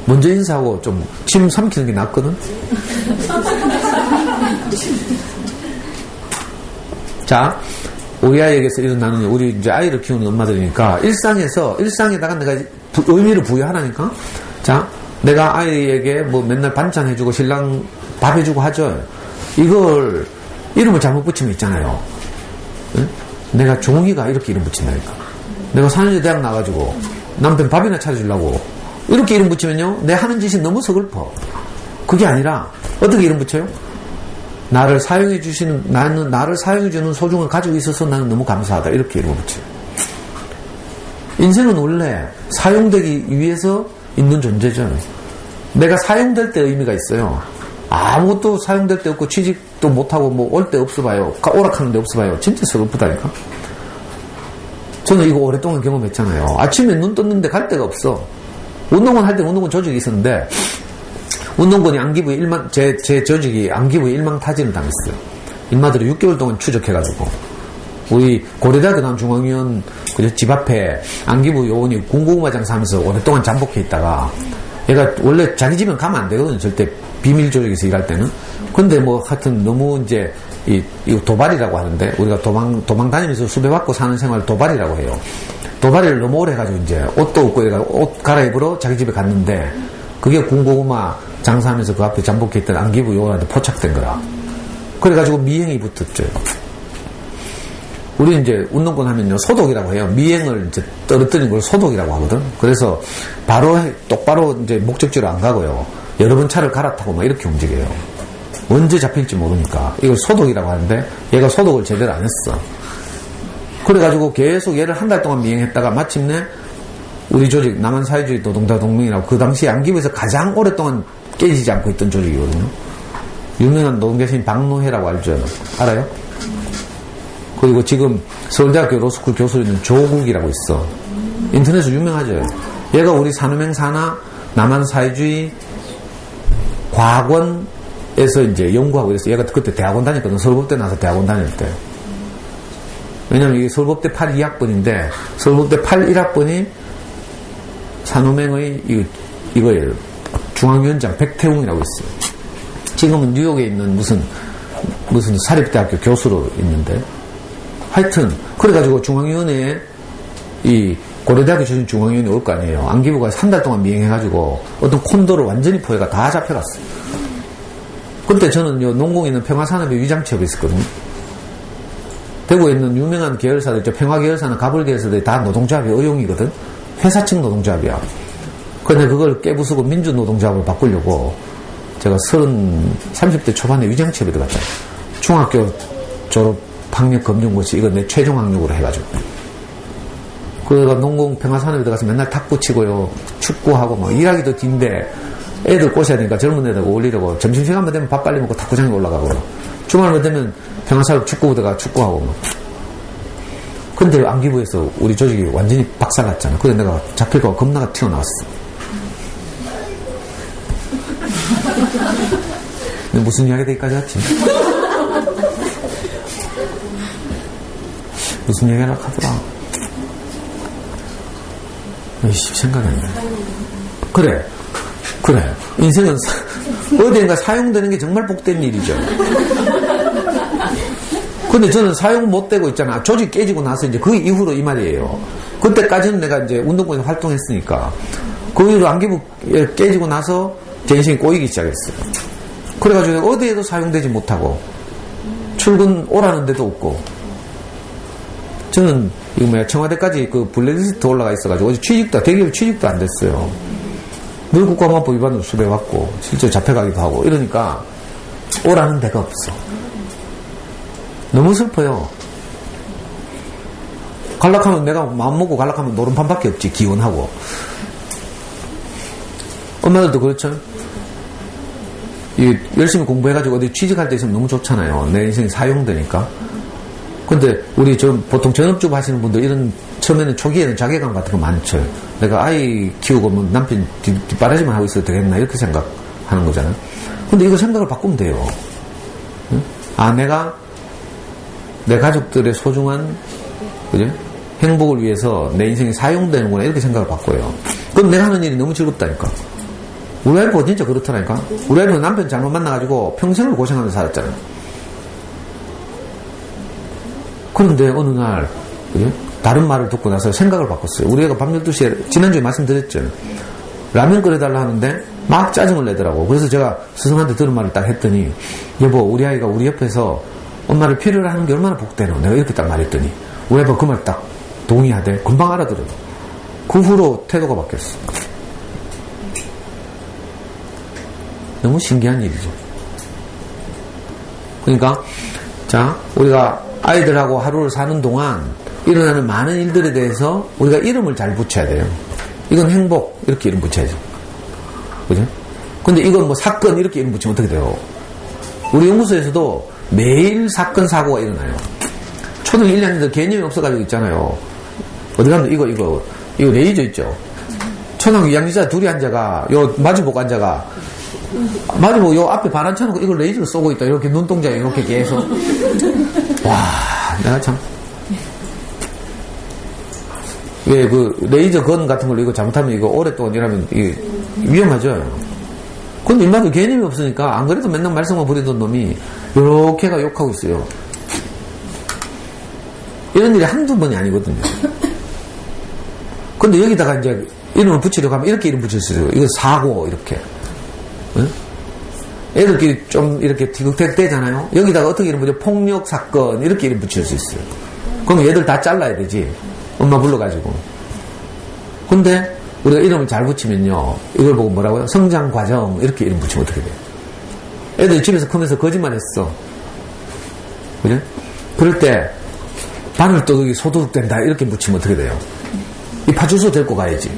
먼저 인사하고 좀 침 삼키는 게 낫거든. 자, 우리 아이에게서 일어나는, 우리 이제 아이를 키우는 엄마들이니까, 일상에다가 내가 의미를 부여하라니까? 자, 내가 아이에게 뭐 맨날 반찬 해주고, 신랑 밥 해주고 하죠. 이걸, 이름을 잘못 붙이면 있잖아요. 응? 내가 종이가 이렇게 이름 붙인다니까. 내가 4년제 대학 나가지고, 남편 밥이나 차려주려고, 이렇게 이름 붙이면요, 내 하는 짓이 너무 서글퍼. 그게 아니라, 어떻게 이름 붙여요? 나를 사용해주는 소중한 가족이 있어서 나는 너무 감사하다. 이렇게 이름을 붙여요. 인생은 원래 사용되기 위해서 있는 존재죠. 내가 사용될 때 의미가 있어요. 아무것도 사용될 때 없고 취직도 못하고 뭐 올 때 없어봐요. 오락하는 데 없어봐요. 진짜 서글프다니까. 저는 이거 오랫동안 경험했잖아요. 아침에 눈 떴는데 갈 데가 없어. 운동권 할 때 운동권 조직이 있었는데 운동권이 안기부에 제 조직이 안기부에 일망타진을 당했어요. 일마들이 6개월 동안 추적해가지고 우리 고려대학교 나온 중앙위원 집 앞에 안기부 요원이 군고구마 장사하면서 오랫동안 잠복해 있다가 얘가 원래 자기 집은 가면 안 되거든요. 절대 비밀 조직에서 일할 때는. 근데 뭐 하여튼 너무 이제 이거 도발이라고 하는데 우리가 도망 다니면서 수배받고 사는 생활을 도발이라고 해요. 도발을 너무 오래 해가지고 이제 옷도 없고 옷 갈아입으러 자기 집에 갔는데 그게 군고구마 장사하면서 그 앞에 잠복해 있던 안기부 요원한테 포착된 거라. 그래가지고 미행이 붙었죠. 우리 이제 운동권 하면요 소독이라고 해요. 미행을 이제 떨어뜨린 걸 소독이라고 하거든. 그래서 똑바로 이제 목적지로 안 가고요. 여러 번 차를 갈아타고 막 이렇게 움직여요. 언제 잡힐지 모르니까 이걸 소독이라고 하는데 얘가 소독을 제대로 안 했어. 그래가지고 계속 얘를 한 달 동안 미행했다가 마침내 우리 조직 남한사회주의 노동자 동맹이라고 그 당시 안기부에서 가장 오랫동안 깨지지 않고 있던 조직이거든요. 유명한 노동계신 박노해라고 알죠? 알아요? 그리고 지금 서울대학교 로스쿨 교수로 있는 조국이라고 있어. 인터넷으로 유명하죠. 얘가 우리 산업행 산하 남한사회주의 과학원에서 이제 연구하고 있어. 얘가 그때 대학원 다녔거든. 서울법대 나와서 대학원 다닐 때. 왜냐면 이게 서울법대 82학번인데 서울법대 81학번이 산업행의 이거예요. 중앙위원장 백태웅이라고 있어요. 지금은 뉴욕에 있는 무슨 사립대학교 교수로 있는데 하여튼 그래가지고 중앙위원회에 이 고려대학교 출신 중앙위원회 올 거 아니에요. 안기부가 한 달 동안 미행해가지고 어떤 콘도를 완전히 포획가 다 잡혀갔어요. 그때 저는 요 농공에 있는 평화산업의 위장취업에 있었거든요. 대구에 있는 유명한 계열사들, 평화계열사나 가불계열사들이 다 노동조합이 의용이거든. 회사층 노동조합이야. 근데 그걸 깨부수고 민주노동조합으로 바꾸려고 제가 30대 초반에 위장취업에 들어갔잖아요. 중학교 졸업 학력 검정고시 이거 내 최종 학력으로 해가지고. 그래가 농공 평화산업에 들어가서 맨날 탁구 치고요. 축구하고 막 일하기도 딘데 애들 꼬셔야 되니까 젊은 애들 올리려고 점심시간만 되면 밥 빨리 먹고 탁구장에 올라가고 주말만 되면 평화산업 축구부대가 축구하고 막. 근데 안기부에서 우리 조직이 완전히 박살났잖아. 그래서 내가 잡힐까 봐 겁나가 튀어나왔어. 근데 무슨 이야기가 여기까지 왔지? 무슨 얘기 하려고 하더라. 에이씨, 생각이 안 나. 그래. 인생은 어디인가 사용되는 게 정말 복된 일이죠. 근데 저는 사용 못 되고 있잖아. 조직 깨지고 나서 이제 그 이후로 이 말이에요. 그때까지는 내가 이제 운동권에서 활동했으니까. 그 이후로 안기부 깨지고 나서 제 인생이 꼬이기 시작했어요. 그래가지고 어디에도 사용되지 못하고 출근 오라는 데도 없고 저는 청와대까지 그 블랙리스트 올라가 있어가지고 대기업 취직도 안 됐어요. 늘 국가보안법 위반으로 수배받고 실제 잡혀가기도 하고 이러니까 오라는 데가 없어. 너무 슬퍼요. 갈락하면 내가 마음먹고 갈락하면 노름판밖에 없지. 기원하고. 엄마들도 그렇죠. 열심히 공부해가지고 어디 취직할 때 있으면 너무 좋잖아요. 내 인생이 사용되니까. 근데 우리 보통 전업주부 하시는 분들 이런 처음에는 초기에는 자괴감 같은 거 많죠. 내가 아이 키우고 뭐 남편 뒷바라지만 하고 있어도 되겠나 이렇게 생각하는 거잖아요. 근데 이거 생각을 바꾸면 돼요. 응? 내가 내 가족들의 소중한 그죠? 행복을 위해서 내 인생이 사용되는구나 이렇게 생각을 바꿔요. 그럼 내가 하는 일이 너무 즐겁다니까. 우리 와이프가 진짜 그렇더라니까. 우리 와이프는 남편 잘못 만나가지고 평생을 고생하면서 살았잖아요. 그런데 어느 날 다른 말을 듣고 나서 생각을 바꿨어요. 우리 애가 밤 12시에 지난주에 말씀드렸죠. 라면 끓여달라 하는데 막 짜증을 내더라고. 그래서 제가 스승한테 들은 말을 딱 했더니 여보 우리 아이가 우리 옆에서 엄마를 필요로 하는 게 얼마나 복되노. 내가 이렇게 딱 말했더니 우리 아이가 그 말 딱 동의하대. 금방 알아들어. 그 후로 태도가 바뀌었어. 너무 신기한 일이죠. 그러니까 자 우리가 아이들하고 하루를 사는 동안 일어나는 많은 일들에 대해서 우리가 이름을 잘 붙여야 돼요. 이건 행복 이렇게 이름 붙여야죠. 그죠? 근데 이건 뭐 사건 이렇게 이름 붙이면 어떻게 돼요? 우리 연구소에서도 매일 사건 사고가 일어나요. 초등 1년생들 개념이 없어가지고 있잖아요. 어디 가면 이거 레이저 있죠? 초등학교 2학년자 둘이 앉아가 요 마주보고 앉아가 마주보고 요 앞에 발 앉혀놓고 이걸 레이저로 쏘고 있다. 이렇게 눈동자에 이렇게 계속 와 내가 참 왜 그 레이저 건 같은 걸로 이거 잘못하면 이거 오랫동안 일하면 이게 위험하죠. 근데 인마도 개념이 없으니까 안 그래도 맨날 말썽만 부리던 놈이 요렇게가 욕하고 있어요. 이런 일이 한두 번이 아니거든요. 근데 여기다가 이제 이름을 붙이려고 하면 이렇게 이름 붙일 수 있어요. 이거 사고 이렇게. 응? 애들끼리 좀 이렇게 티격태격되잖아요. 여기다가 어떻게 이름 붙여? 폭력 사건 이렇게 이름 붙일 수 있어요. 그럼 얘들 다 잘라야 되지. 엄마 불러가지고. 근데 우리가 이름을 잘 붙이면요. 이걸 보고 뭐라고요? 성장 과정 이렇게 이름 붙이면 어떻게 돼요? 애들이 집에서 크면서 거짓말 했어. 그래? 그럴 때 바늘도둑이 소도둑된다 이렇게 붙이면 어떻게 돼요? 이 파출소 데리고 가야지.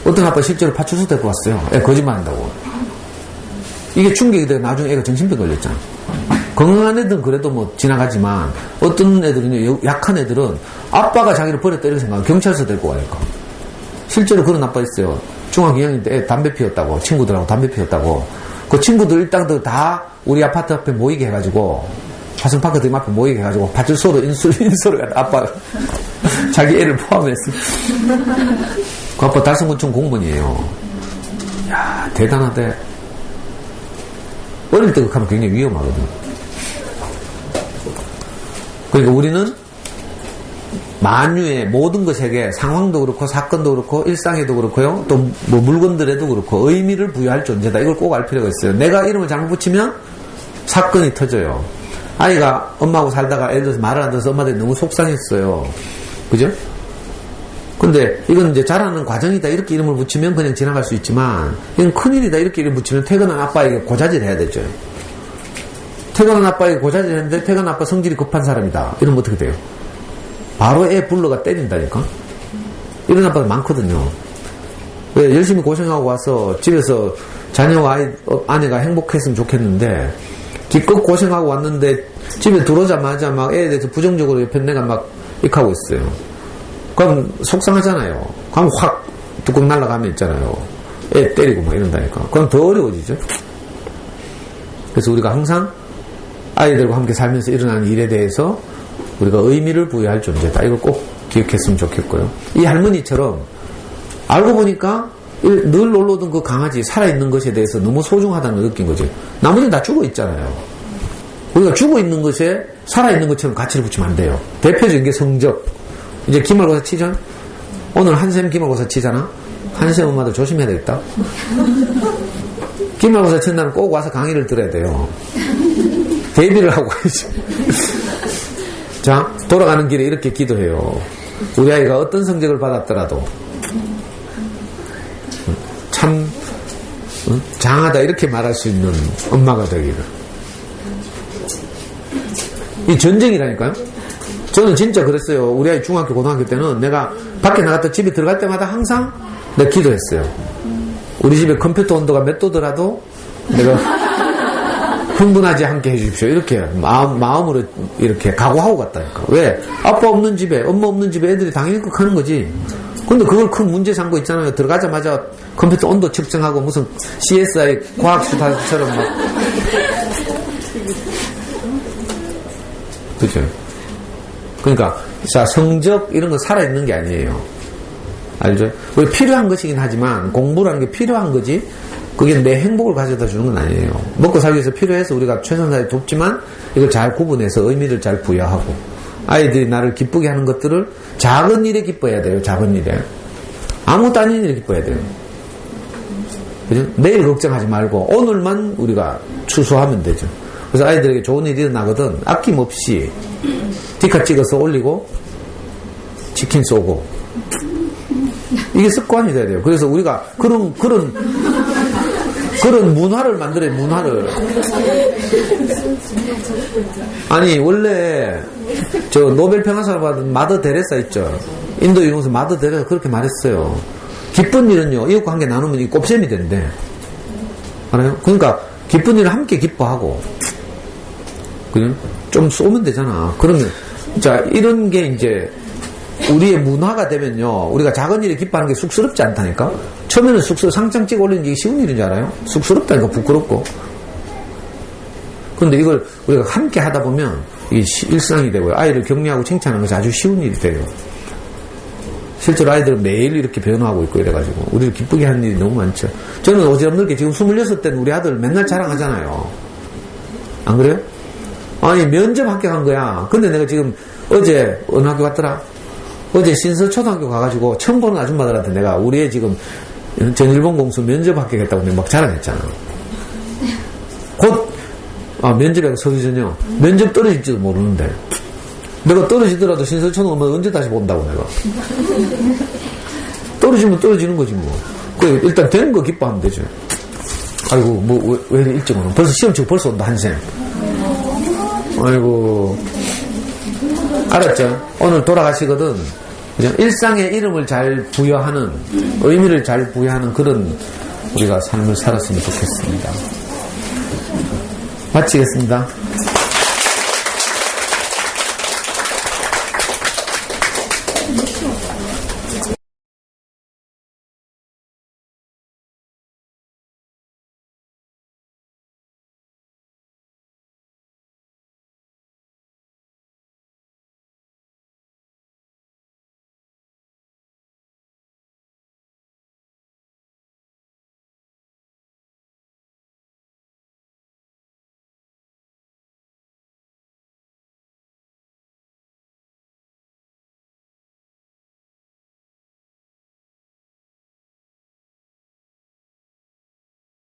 어떤 아빠 실제로 파출소 데리고 왔어요. 애 거짓말 한다고. 이게 충격이 돼서 나중에 애가 정신병 걸렸잖아. 건강한 애들은 그래도 뭐 지나가지만 어떤 애들은요, 약한 애들은 아빠가 자기를 버렸다 이렇게 생각하면 경찰서 데리고 가니까. 실제로 그런 아빠 있어요. 중학교 2학년 때 애 담배 피웠다고, 친구들하고 담배 피웠다고. 그 친구들 일당들 다 우리 아파트 앞에 모이게 해가지고, 화성파크 등 앞에 모이게 해가지고, 파출소로 인수를 아빠, 자기 애를 포함해서. 그 아빠 달성군청 공무원이에요. 야 대단하대. 어릴 때 그렇게 하면 굉장히 위험하거든. 그러니까 우리는 만유의 모든 것에게 상황도 그렇고 사건도 그렇고 일상에도 그렇고요. 또 뭐 물건들에도 그렇고 의미를 부여할 존재다. 이걸 꼭 알 필요가 있어요. 내가 이름을 잘못 붙이면 사건이 터져요. 아이가 엄마하고 살다가 예를 들어서 말을 안 들어서 엄마들이 너무 속상했어요. 그죠? 근데 이건 이제 자라는 과정이다. 이렇게 이름을 붙이면 그냥 지나갈 수 있지만 이건 큰일이다. 이렇게 이름 붙이면 퇴근한 아빠에게 고자질 해야 되죠. 퇴근한 아빠에게 고자질 했는데 퇴근한 아빠 성질이 급한 사람이다. 이러면 어떻게 돼요? 바로 애 불러가 때린다니까? 이런 아빠가 많거든요. 왜 열심히 고생하고 와서 집에서 자녀와 아내가 행복했으면 좋겠는데 기껏 고생하고 왔는데 집에 들어오자마자 막 애에 대해서 부정적으로 옆에 내가 막 익하고 있어요. 그럼 속상하잖아요. 그럼 확 뚜껑 날아가면 있잖아요. 애 때리고 막 이런다니까. 그럼 더 어려워지죠. 그래서 우리가 항상 아이들과 함께 살면서 일어나는 일에 대해서 우리가 의미를 부여할 존재다. 이걸 꼭 기억했으면 좋겠고요. 이 할머니처럼 알고 보니까 늘 놀러 오던 그 강아지 살아있는 것에 대해서 너무 소중하다는 걸 느낀 거지. 나머지는 다 죽어 있잖아요. 우리가 죽어 있는 것에 살아있는 것처럼 가치를 붙이면 안 돼요. 대표적인 게 성적. 이제 기말고사 치죠? 오늘 한샘 기말고사 치잖아? 한샘 엄마도 조심해야 되겠다. 기말고사 치는 날은 꼭 와서 강의를 들어야 돼요. 대비를 하고 가야지. 자, 돌아가는 길에 이렇게 기도해요. 우리 아이가 어떤 성적을 받았더라도 참 장하다 이렇게 말할 수 있는 엄마가 되기를. 이 전쟁이라니까요. 저는 진짜 그랬어요. 우리 아이 중학교 고등학교 때는 내가 밖에 나갔다 집에 들어갈 때마다 항상 내가 기도했어요. 우리 집에 컴퓨터 온도가 몇 도더라도 내가 흥분하지 않게 해주십시오. 이렇게 마음으로 이렇게 각오하고 갔다니까. 왜? 아빠 없는 집에, 엄마 없는 집에 애들이 당연히 하는 거지. 근데 그걸 큰 문제 삼고 있잖아요. 들어가자마자 컴퓨터 온도 측정하고 무슨 CSI 과학수다처럼 막. 그죠? 그러니까, 자, 성적 이런 거 살아있는 게 아니에요. 알죠? 그게 필요한 것이긴 하지만 공부라는 게 필요한 거지 그게 내 행복을 가져다 주는 건 아니에요. 먹고 살기 위해서 필요해서 우리가 최선을 다해 돕지만 이걸 잘 구분해서 의미를 잘 부여하고 아이들이 나를 기쁘게 하는 것들을 작은 일에 기뻐해야 돼요. 작은 일에. 아무것도 아닌 일에 기뻐해야 돼요. 그죠? 내일 걱정하지 말고 오늘만 우리가 추수하면 되죠. 그래서 아이들에게 좋은 일이 일어나거든 아낌없이 디카 찍어서 올리고 치킨 쏘고 이게 습관이 돼야 돼요. 그래서 우리가 그런 문화를 만들어요. 문화를. 아니 원래 저 노벨 평화상을 받은 마더 데레사 있죠. 인도 유명사 마더 데레사 그렇게 말했어요. 기쁜 일은요 이웃과 함께 나누면 이 꼽셈이 된대. 알아요? 그러니까 기쁜 일을 함께 기뻐하고 그냥 좀 쏘면 되잖아. 그러면 자 이런 게 이제 우리의 문화가 되면요 우리가 작은 일에 기뻐하는 게 쑥스럽지 않다니까. 처음에는 상장 찍어 올리는 게 쉬운 일인 줄 알아요? 쑥스럽다니까. 부끄럽고. 그런데 이걸 우리가 함께 하다 보면 이게 일상이 되고요. 아이를 격려하고 칭찬하는 것이 아주 쉬운 일이 돼요. 실제로 아이들은 매일 이렇게 변화하고 있고 이래가지고 우리를 기쁘게 하는 일이 너무 많죠. 저는 어지럽게 지금 26대는 우리 아들 맨날 자랑하잖아요. 안 그래요? 아니 면접 합격한 거야. 근데 내가 지금 어제 어느 학교 갔더라? 어제 신서초등학교 가가지고 처음 보는 아줌마들한테 내가 우리 애 지금 전일본 공수 면접 합격했다고 내가 막 자랑했잖아. 곧 면접에 서기 전요 면접 떨어질지도 모르는데 내가 떨어지더라도 신서초등 오면 언제 다시 본다고 내가. 떨어지면 떨어지는 거지 뭐. 일단 되는 거 기뻐하면 되죠. 아이고 뭐 왜 이렇게 일찍 오노. 벌써 시험 치고 벌써 온다 한샘. 아이고 알았죠? 오늘 돌아가시거든. 그죠? 일상에 이름을 잘 부여하는 의미를 잘 부여하는 그런 우리가 삶을 살았으면 좋겠습니다. 마치겠습니다.